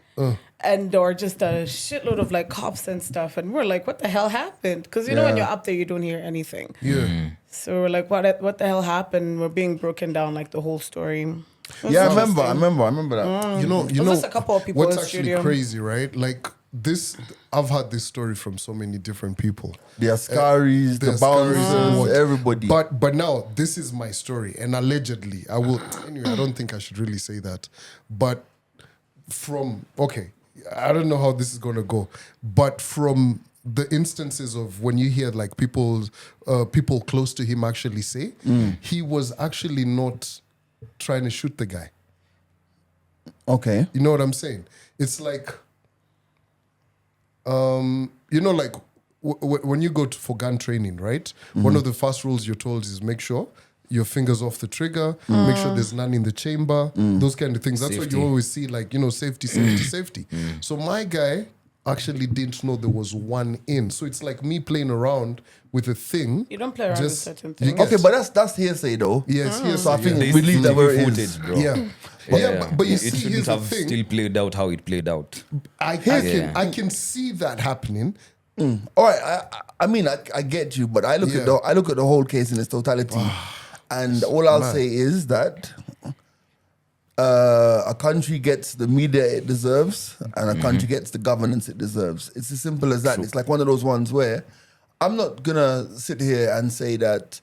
And there were just a shitload of like cops and stuff. And we're like, what the hell happened? Because you know when Yeah. you're up there, you don't hear anything. Yeah. So we're like, what the hell happened? We're being broken down like the whole story. It was Yeah, I interesting. remember that. You know, There was just a couple of people what's in the actually studio. crazy, right? Like this, I've had this story from so many different people. The Ascaris, the bouncers, what- everybody. But now this is my story, and allegedly, I will. Anyway, I don't think I should really say that. But I don't know how this is gonna go. But from the instances of when you hear like people close to him actually say, he was actually not trying to shoot the guy. Okay. You know what I'm saying? It's like, like when you go for gun training, right? One of the first rules you're told is make sure your fingers off the trigger, make sure there's none in the chamber, those kind of things. That's what you always see, like, safety, safety. So my guy actually didn't know there was one in. So it's like me playing around with a thing. You don't play around with certain you things. get- Okay, but that's hearsay though. Yes, hearsay. So I think yeah. we leave that where it footage, is. bro. Yeah. But you it see, shouldn't here's the have thing. still played out how it played out. I can see that happening. All right, I mean, I get you, but I look at the whole case in its totality, and all I'll say is that a country gets the media it deserves, and a country gets the governance it deserves. It's as simple as that. It's like one of those ones where I'm not gonna sit here and say that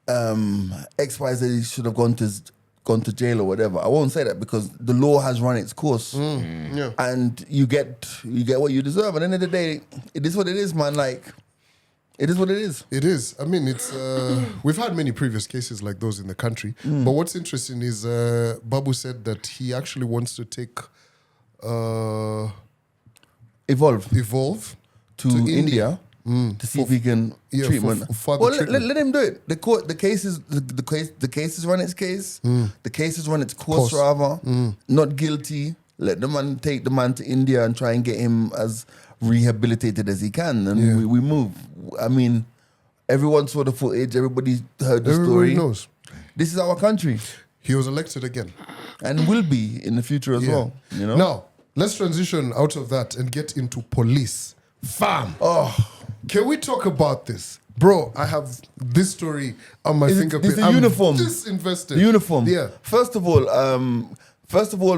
XYZ should have gone to jail or whatever. I won't say that because the law has run its course, and you get what you deserve. At the end of the day, it is what it is, man. Like, it is what it is. It is. I mean, it's we've had many previous cases like those in the country. But what's interesting is Babu said that he actually wants to take Evolve to India. To see if he can treatment. for Well, treatment. let him do it. The case has run its case. The case has run its course, Course. rather. Not guilty. Let the man take the man to India and try and get him as rehabilitated as he can, and we move. I mean, everyone saw the footage. Everybody heard the Everybody story. knows. This is our country, He was elected again. and will be in the future as well. You know. Now, let's transition out of that and get into police. Fam. Can we talk about this? Bro, I have this story on my fingerprint. It's the I'm uniform. disinvested. The uniform. Yeah. First of all,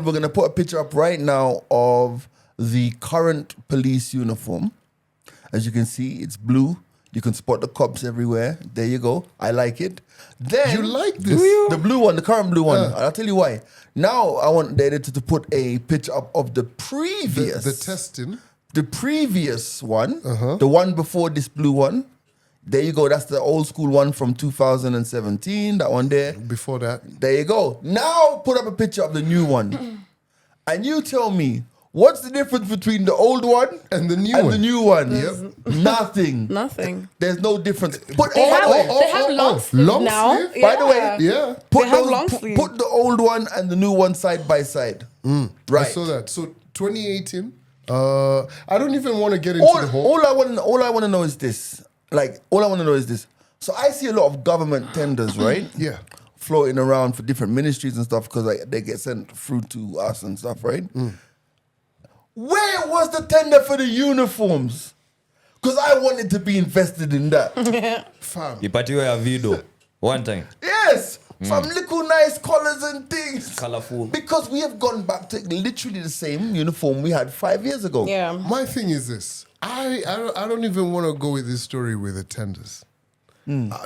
we're gonna put a picture up right now of the current police uniform. As you can see, it's blue. You can spot the cops everywhere. There you go. I like it. Then You like this? The blue one, the current blue one. I'll tell you why. Now I want the editor to put a picture up of the previous. The testing. The previous one, the one before this blue one. There you go. That's the old school one from 2017. That one there. Before that. There you go. Now put up a picture of the new one. And you tell me, what's the difference between the old one And the new and one. the new one? Nothing. Nothing. There's no difference. They have long sleeves long now. sleeve? By the way, Yeah. put, They have those- long put- sleeve. put the old one and the new one side by side. I Right. saw that. So 2018. I don't even want to get into the whole. All I want to know is this. So I see a lot of government tenders, right? Yeah. Floating around for different ministries and stuff because they get sent through to us and stuff, right? Where was the tender for the uniforms? Because I wanted to be invested in that. Fam. Ipatiwe ya video one time. Yes, some little nice colors and things. Colorful. Because we have gone back to literally the same uniform we had 5 years ago. Yeah. My thing is this. I don't even want to go with this story with the tenders.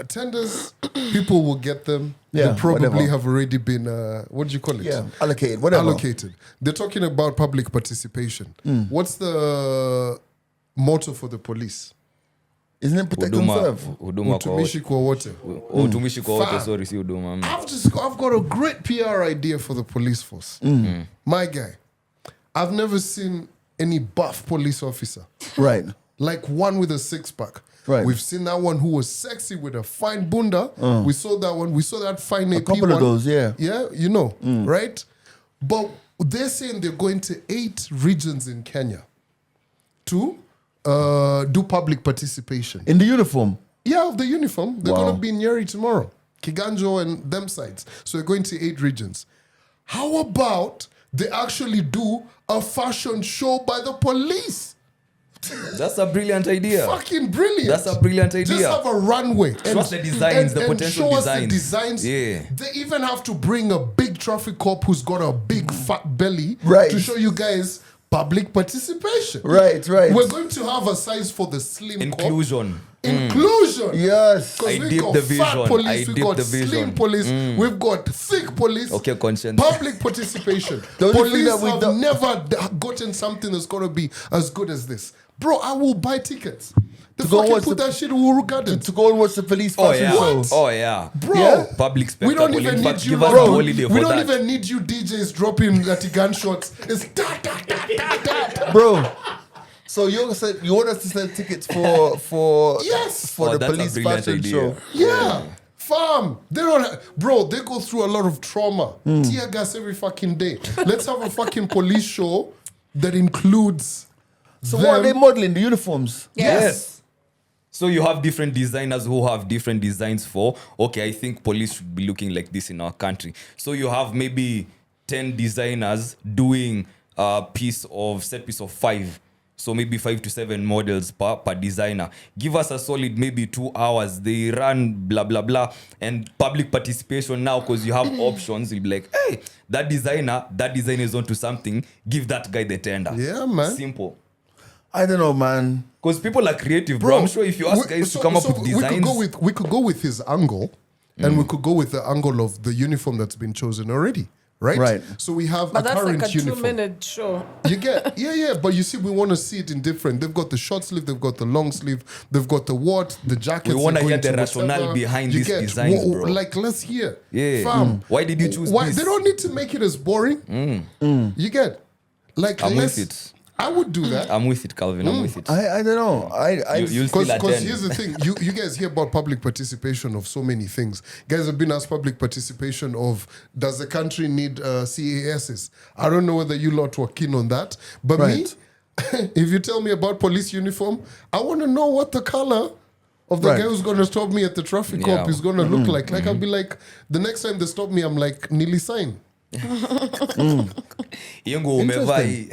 Tenders, people will get them. Yeah, they probably whatever. have already been, what do you call it? Yeah, allocated, whatever. Allocated. They're talking about public participation. What's the motto for the police? Isn't it protect and serve? Huduma kwa wote. Utumishi kwa wote. Utumishi kwa wote, Fam. sorry, si huduma. I've got a great PR idea for the police force. My guy, I've never seen any buff police officer. Right. Like one with a six-pack. Right. We've seen that one who was sexy with a fine bunda. We saw that one. We saw that fine AP couple of one. those, yeah. Yeah, you know, right? But they're saying they're going to 8 regions in Kenya to do public participation. In the uniform. Yeah, of the uniform. They're Wow. going to be in Nyeri tomorrow. Kiganjo and them sides. So they're going to 8 regions. How about they actually do a fashion show by the police? That's a brilliant idea. Fucking brilliant. That's a brilliant idea. Just have a runway. Show us the designs, the potential show us designs. the designs. Yeah. They even have to bring a big traffic cop who's got a big fat belly Right. to show you guys public participation. Right. We're going to have a size for the slim Inclusion. cop. Inclusion. Yes. Because I we've dip got the fat vision. police, I we've dip got the slim vision. police, we've got thick police. Okay, conscience. Public participation. The only thing Police that we have don't- never gotten something that's going to be as good as this. Bro, I will buy tickets. They To go fucking watch put the- that shit in Uhuru Gardens. To go and watch the police Oh fashion yeah. show. Oh yeah. Bro, Yeah. Public we spectacle. don't even In need fact, you. give us a Bro, holiday we for don't that. even need you DJs dropping that gunshots. It's Bro. So you want us to sell tickets for Yes. for the That's a police brilliant fashion idea. show. Yeah. Fam, they don't. Bro, they go through a lot of trauma. Tear gas every fucking day. Let's have a fucking police show that includes. So them. what are they modeling? The uniforms? Yes. So you have different designers who have different designs for, okay, I think police should be looking like this in our country. So you have maybe 10 designers doing a set piece of 5. So maybe 5 to 7 models per designer. Give us a solid maybe 2 hours. They run blah, blah, blah. And public participation now, because you have options. You'll be like, hey, that designer is onto something. Give that guy the tender. Yeah, man. Simple. I don't know, man. Because people are creative, bro. I'm sure if you ask guys to come up with designs. We could go with his angle, and we could go with the angle of the uniform that's been chosen already. Right. So we have But a that's current like a uniform. 2-minute show. You get, yeah. But you see, we want to see it in different. They've got the short sleeve, they've got the long sleeve, they've got the jackets. We wanna they're hear going the to rationale whatever. behind You these get, designs, bro. Like, let's hear. Yeah. Fam, Why did you choose why, this? They don't need to make it as boring. You get, like, I'm let's- with it. I would do that. I'm with it, Calvin. I'm with it. I don't know. You'll still Because attend. here's the thing, you guys hear about public participation of so many things. Guys have been asked public participation of, does the country need CASs? I don't know whether you lot were keen on that, but me, if you tell me about police uniform, I want to know what the color of the guy who's going to stop me at the traffic cop is going to look like. Like I'll be like, the next time they stop me, I'm like, nearly sign. Yengo umevaa hii.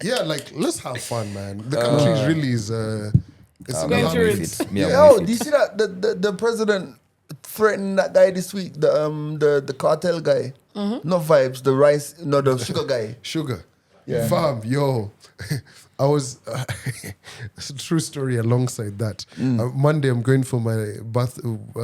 Yeah, like let's have fun, man. The country really is. It's in going a through habit. it. Yeah, Yo, do you see that the president threatened that guy this week? The cartel guy. Not vibes. The sugar guy. Sugar. Yeah. Fam, yo. I was it's a true story alongside that. Monday, I'm going for my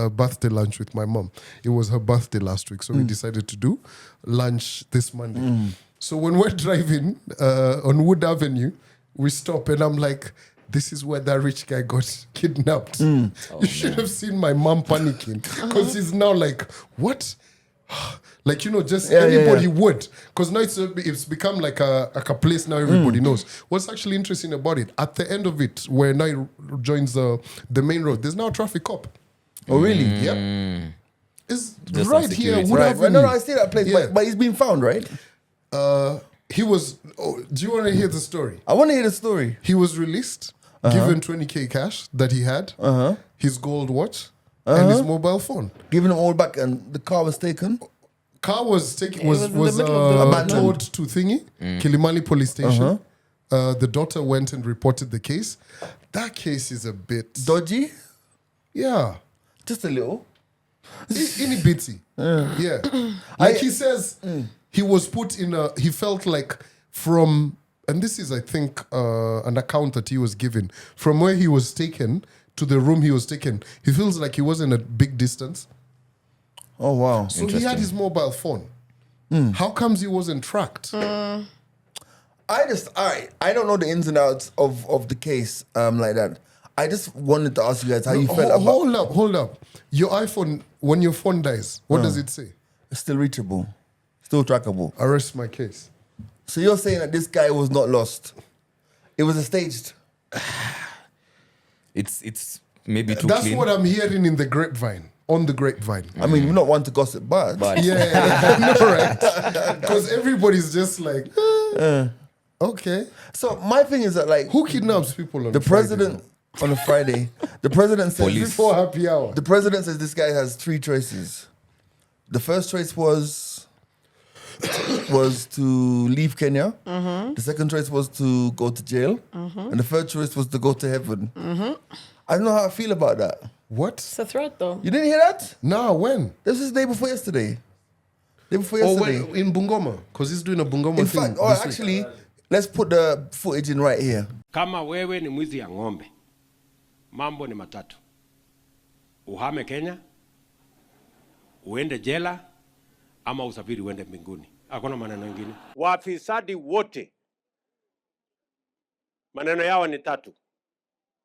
birthday lunch with my mom. It was her birthday last week, so we decided to do lunch this Monday. So when we're driving on Wood Avenue, we stop and I'm like, this is where that rich guy got kidnapped. You should have seen my mom panicking because he's now like, what? Like, just anybody would. Because now it's become like a place now everybody knows. What's actually interesting about it, at the end of it, where now it joins the main road, there's now a traffic cop. Oh, really? Yep. It's Just right on here. security. Wood Right. Avenue. No, I see that place, Yeah. but he's been found, right? He was. Oh, do you want to hear the story? I want to hear the story. He was released, given 20K cash that he had, his gold watch, and his mobile phone. Giving him all back, and the car was taken. Car was taken. It was in the middle of the abandoned. towed to Thingy, Kilimani police station. The daughter went and reported the case. That case is a bit Dodgy, yeah, just a little. itty bitty. Yeah, like he says, he was put in a. He felt like from, and this is I think an account that he was given from where he was taken to the room he was taken. He feels like he wasn't a big distance. Oh wow! So he had his mobile phone. How comes he wasn't tracked? I don't know the ins and outs of the case like that. I just wanted to ask you guys how you felt about. Hold up. Your iPhone, when your phone dies, what does it say? It's still reachable, still trackable. Arrest my case. So you're saying that this guy was not lost? It was a staged. It's maybe too That's clean. what I'm hearing in the grapevine. On the grapevine. I mean, we're not one to gossip, but Yeah, no, right. Because everybody's just like, okay. So my thing is that like Who kidnaps people on the Friday? president on a Friday, the president says Police. Before happy hour. the president says this guy has 3 choices. The first choice was to leave Kenya. The second choice was to go to jail, and the third choice was to go to heaven. I don't know how I feel about that. What? It's a threat, though. You didn't hear that? Nah, when? This was the day before yesterday. Day before Oh, yesterday. when, in Bungoma. Because he's doing a Bungoma In thing. fact, or this week. actually, let's put the footage in right here. Kama wewe ni mwizi ya ng'ombe, mambo ni matatu: uhame Kenya, uende jela, ama usafiri uende mbinguni. Hakuna maneno mengine. Wafisadi wote maneno yao ni tatu: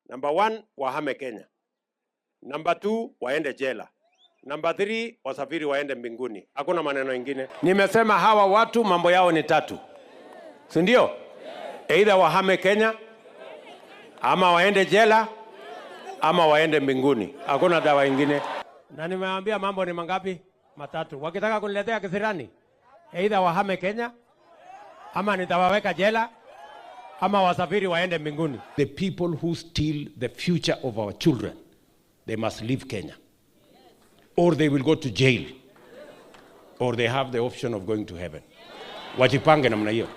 Number 1, wahame Kenya. Number 2, waende jela. Number 3, wasafiri waende mbinguni. Hakuna maneno ingine. Nimesema hawa watu mambo yao ni tatu. Si ndio? Either wahame Kenya, ama waende jela, ama waende mbinguni. Hakuna dawa ingine. Na nimeambia mambo ni mangapi? Matatu. Wakitaka kuniletea kisirani, either wahame Kenya, ama nitawaweka jela, ama wasafiri waende mbinguni. The people who steal the future of our children, they must leave Kenya. Or they will go to jail. Or they have the option of going to heaven. Wajipange namna hiyo.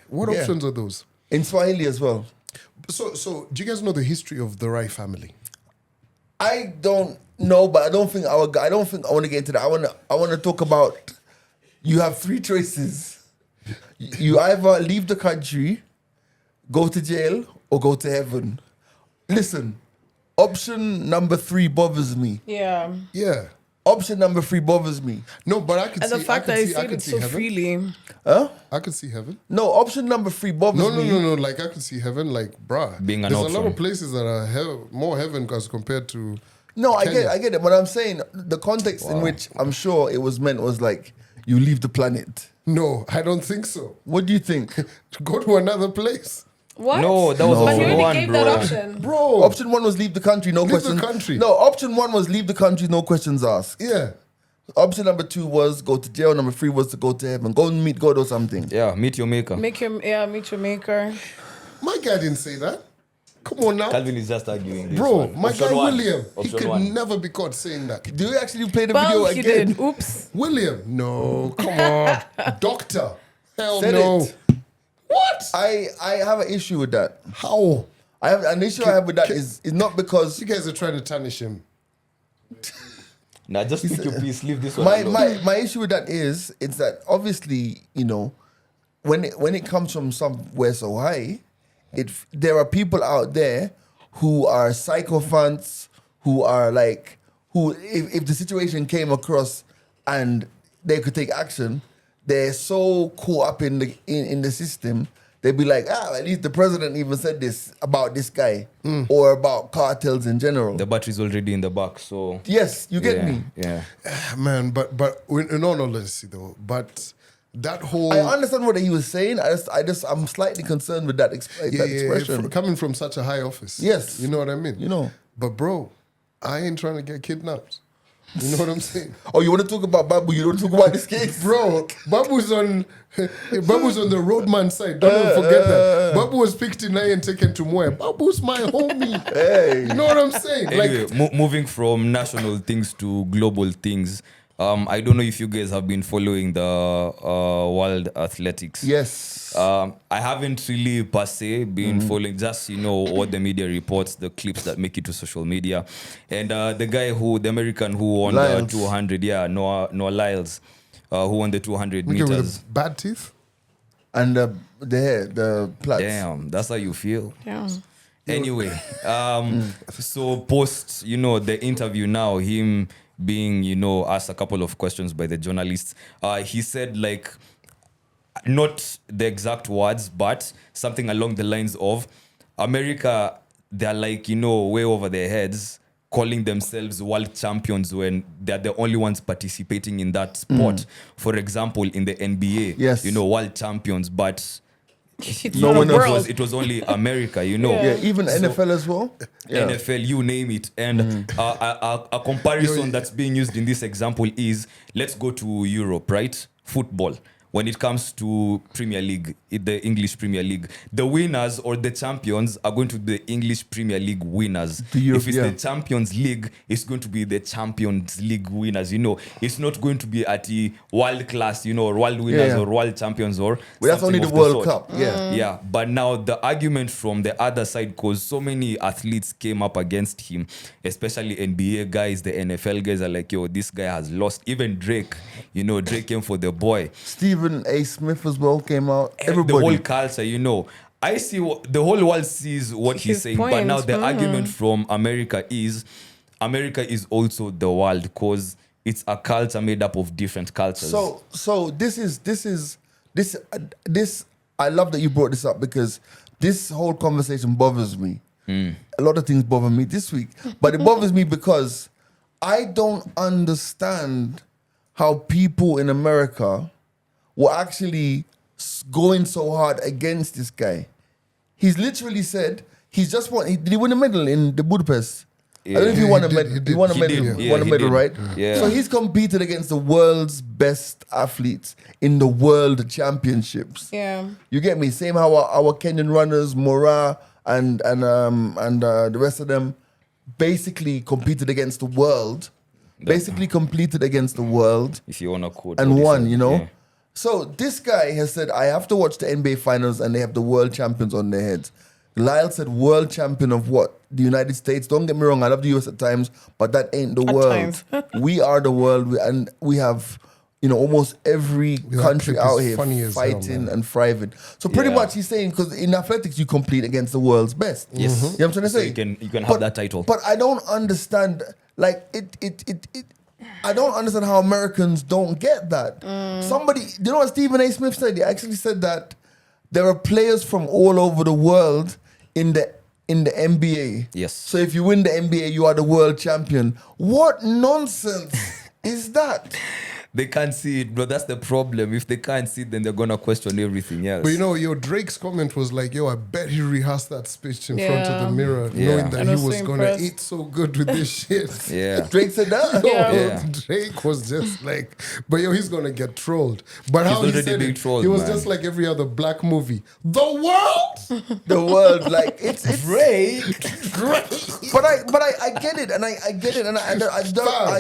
What options are those? In Swahili as well. So do you guys know the history of the Rai family? I don't know, but I don't think I want to get into that. I want to talk about. You have 3 choices. You either leave the country, go to jail, or go to heaven. Listen, option number 3 bothers me. Yeah. Yeah. Option number 3 bothers me. No, but I could And see. the fact that he said it so heaven. freely. Huh? I could see heaven. No, option number 3 bothers me. No. Like I could see heaven. Like, bruh, Being an there's a lot option. of places that are more heaven as compared to. No, Kenya. I get it. But I'm saying the context in which I'm sure it was meant was like you leave the planet. No, I don't think so. What do you think? Go to another place, What? No, that was No. But he option already one, gave bro. that option. bro. Option 1 was leave the country, no Leave the questions. country. No, option 1 was leave the country, no questions asked. Yeah. Option number 2 was go to jail. Number 3 was to go to heaven. Go and meet God or something. Yeah, meet your maker. Meet your maker. My guy didn't say that. Come on now. Calvin is just arguing this Bro, one. my Option guy one. William, he Option could one. never be caught saying that. Do you actually play the Well, video he again? did. Oops. William, no, come on. Doctor, hell Said no. it. What? I have an issue with that. How? I have an issue I have with that is not because You guys are trying to tarnish him. Nah, just speak your piece. Leave this one alone. my issue with that is it's that obviously, you know, when it comes from somewhere so high, there are people out there who are sycophants, who are like if the situation came across and they could take action, they're so caught up in the system. They'd be like, at least the president even said this about this guy or about cartels in general. The battery's already in the back, so Yes, you get me. Yeah. Man, but in all honesty though, but that whole I understand what he was saying. I'm slightly concerned with that expression. coming from such a high office. Yes. You know what I mean? You know. But bro, I ain't trying to get kidnapped. You know what I'm saying? Oh, you want to talk about Babu? You don't talk about this case, Bro, Babu's on the roadman side. Don't even forget that. Babu was picked in and taken to Moya. Babu's my homie. Hey. You know what I'm saying? Anyway, Like, moving from national things to global things. I don't know if you guys have been following the World Athletics. Yes. I haven't really per se been following, just what the media reports, the clips that make it to social media, and the American who won Lyles. the 200, Noah Lyles, who won the 200 okay, meters. with bad teeth. And the hair, the plaits. Damn, that's how you feel. Yeah. Anyway, so post the interview now, him being asked a couple of questions by the journalists, he said like, not the exact words, but something along the lines of America, they're like way over their heads, calling themselves world champions when they're the only ones participating in that sport. For example, in the NBA, Yes. world champions, but It's No not one a else world. it was only America, Yeah, even So- NFL as well. Yeah. NFL, you name it. And a comparison that's being used in this example is, let's go to Europe, right? Football. When it comes to Premier League, the English Premier League, the winners or the champions are going to be the English Premier League winners. If it's the Champions League, it's going to be the Champions League winners. It's not going to be at the world class, or world winners or world champions or Well, that's something only of the World sort. Cup. Yeah. Yeah, but now the argument from the other side, because so many athletes came up against him, especially NBA guys, the NFL guys are like, yo, this guy has lost. Even Drake, Drake came for the boy. Stephen A. Smith as well came out. The Everybody. whole culture, I see the whole world sees what he's His saying, but now point, the argument from America is also the world, because it's a culture made up of different cultures. So this I love that you brought this up because this whole conversation bothers me. A lot of things bother me this week, but it bothers me because I don't understand how people in America were actually going so hard against this guy. He's literally said he's just won. Did he win a medal in the Budapest? I don't know if he won a medal. He won a medal. Yeah, Won a he medal, did. right? Yeah. So he's competed against the world's best athletes in the world championships. Yeah. You get me? Same how our Kenyan runners, Mora and the rest of them, basically competed against the world. Basically competed against the world If you want to quote. and what he won, said, you know? yeah. So this guy has said, I have to watch the NBA finals and they have the world champions on their heads. Lyles said world champion of what? The United States. Don't get me wrong, I love the US at times, but that ain't the At world. times. We are the world and we have, almost every country clip out is here funny as hell, fighting man. and thriving. So pretty Yeah. much he's saying, because in athletics you compete against the world's best. Yes. You know what I'm trying to So say? you can have that title. But I don't understand, like, I don't understand how Americans don't get that. Somebody, you know what Stephen A. Smith said? He actually said that there are players from all over the world in the NBA. Yes. So if you win the NBA, you are the world champion. What nonsense is that? They can't see it, bro. That's the problem. If they can't see it, then they're gonna question everything else. But Drake's comment was like, yo, I bet he rehearsed that speech in front of the Yeah. mirror, Yeah. knowing that And he was so was going to impressed. eat so good with this shit. yeah. Drake said that? Yo, Yeah. Drake was just like, but he's going to get trolled. But how he already said being it, trolled, he was man. just like every other black movie. The world! The world, like, it's Drake. But I get it, and I get it, and I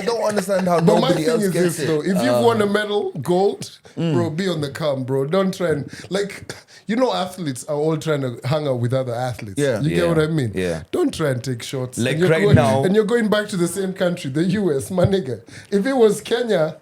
don't understand how But my nobody thing else is gets this, it. though. If you've won a medal, gold, bro, be on the come, bro. Don't try and, like, athletes are all trying to hang out with other athletes. Yeah. You get Yeah. what I mean? Yeah. Don't try and take shots. Like And you're right now- And you're going back to the same country, the US, my nigga. If it was Kenya,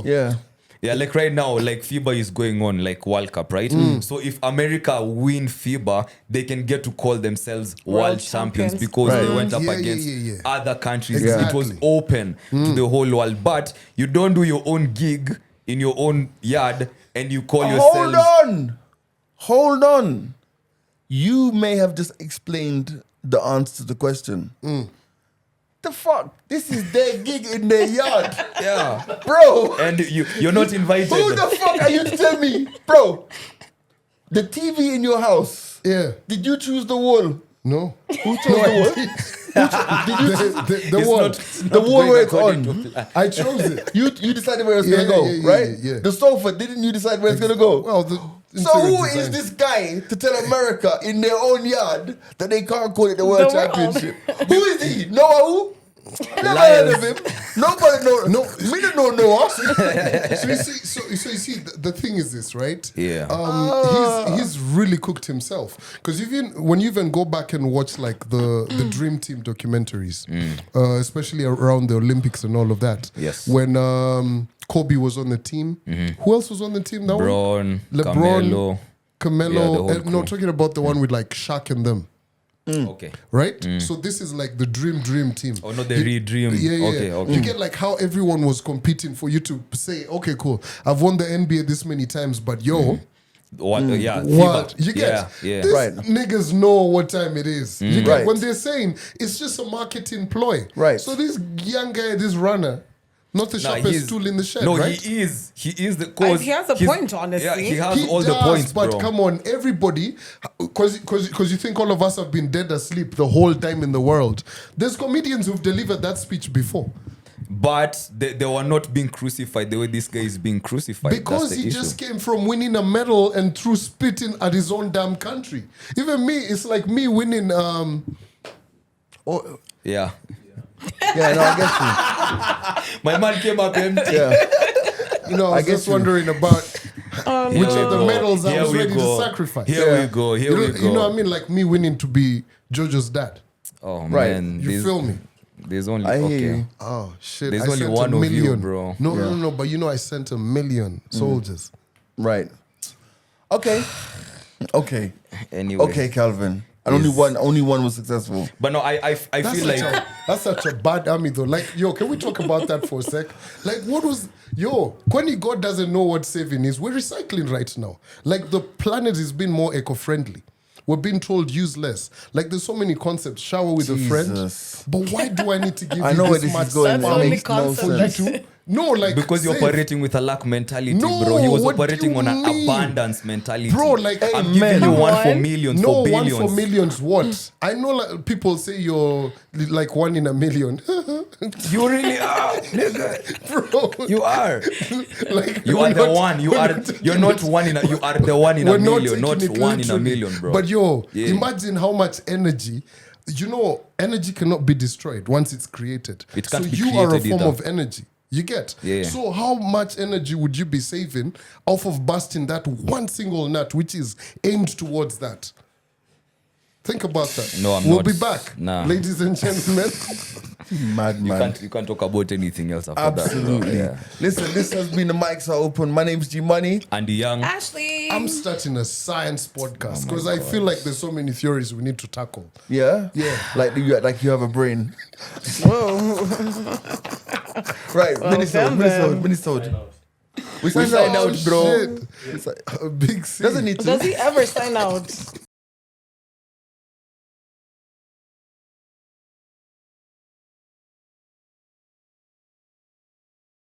Yeah. Yeah, like right now, like FIBA is going on, like World Cup, right? So if America win FIBA, they can get to call themselves world champions champions. because they Right. went up Yeah, against yeah. other countries. Exactly. It was open to the whole world. But you don't do your own gig in your own yard and you call yourself. Hold on. You may have just explained the answer to the question. The fuck? This is their gig in their yard. Yeah. Bro, And you're not invited. who the fuck are you to tell me? Bro, the TV in your house, yeah. did you choose the wall? No. Who chose the wall? The It's wall. not- The wall going where it's according on. to plan. I chose it. You decided where it's Yeah, gonna go, yeah, yeah, right? yeah. The sofa, didn't you decide where it's gonna go? Well, So who is this guy to tell America in their own yard that they can't call it the World The world. Championship? Who is he? Noah who? Never heard of him. Nobody know. No. Me don't know Noah. So you see, the thing is this, right? Yeah. He's really cooked himself because when you even go back and watch like the Dream Team documentaries, especially around the Olympics and all of that. Yes. When Kobe was on the team, who else was on the team? That one? LeBron, Carmelo. Yeah, the whole No, crew. talking about the one with like Shaq and them. Okay. Right? So this is like the dream team. Oh, not the re-dream. Yeah. Okay. You get like how everyone was competing for you to say, okay, cool, I've won the NBA this many times, but yo, What? Yeah. what? FIBA. You get Yeah. these Right. niggas know what time it is. You get Right. when they're saying it's just a marketing ploy. Right. So this young guy, this runner, not the Nah, sharpest he's- tool in the shed, No, right? he is. He is the cause. He has a he's- point, honestly. Yeah, he has He all the does, points, but bro. come on, everybody, because you think all of us have been dead asleep the whole time in the world. There's comedians who've delivered that speech before. But they were not being crucified the way this guy is being crucified. Because That's the he issue. just came from winning a medal and through spitting at his own damn country. Even me, it's like me winning. Yeah. Yeah, no, I get My man came up empty. you. Yeah. I was get just you. wondering about Here which we of the go. medals I Here was we ready go. to sacrifice. Here we go. Here we go. You know what I mean? Like me winning to be Jojo's dad. Oh Right. man, You feel me? There's only I hear okay. you. Oh shit! There's I only sent one a of you, million. bro. No. But I sent 1 million soldiers. Right. Okay. Okay. Anyway. Okay, Calvin. and only one was successful. But no, I feel like That's such a bad army though. Like, yo, can we talk about that for a sec? Like, when God doesn't know what saving is, we're recycling right now. Like, the planet is being more eco-friendly. We're being told use less. Like, there's so many concepts. Shower with a friend. But why do I need to give I you know where this this much is going. That's the It only makes no concept sense. that's No, like, because you're save. operating with a lack mentality, No, bro. He was what do operating you on an mean? abundance mentality. Bro, like, I'm hey, giving man. you Come one for on. millions, No, for one billions. for millions. What? I know, like, people say you're like 1 in a million. You really are, nigga. Bro, You are. like, You we're are the not- one. You we're are. not taking You're not it- one in a. You are the one in we're a million, not not taking it one in a literally. million, bro. But Yeah. imagine how much energy. Energy cannot be destroyed once it's created. It can't so be you are a created form either. of energy. You get? Yeah. So how much energy would you be saving off of busting that one single nut which is aimed towards that? Think about that. No, I'm we'll not. be back. Nah. Ladies and gentlemen. Madman. You can't talk about anything else after Absolutely. that. Yeah. Listen, this has been the mics are open. My name's G Money. And the young. Ashley. I'm starting a science podcast because I feel like there's so many theories we need to tackle. Yeah? Yeah. Like you have a brain. Whoa. Right, Minnesota. We signed out, bro. Shit. A big C. Doesn't need to. Does he ever sign out?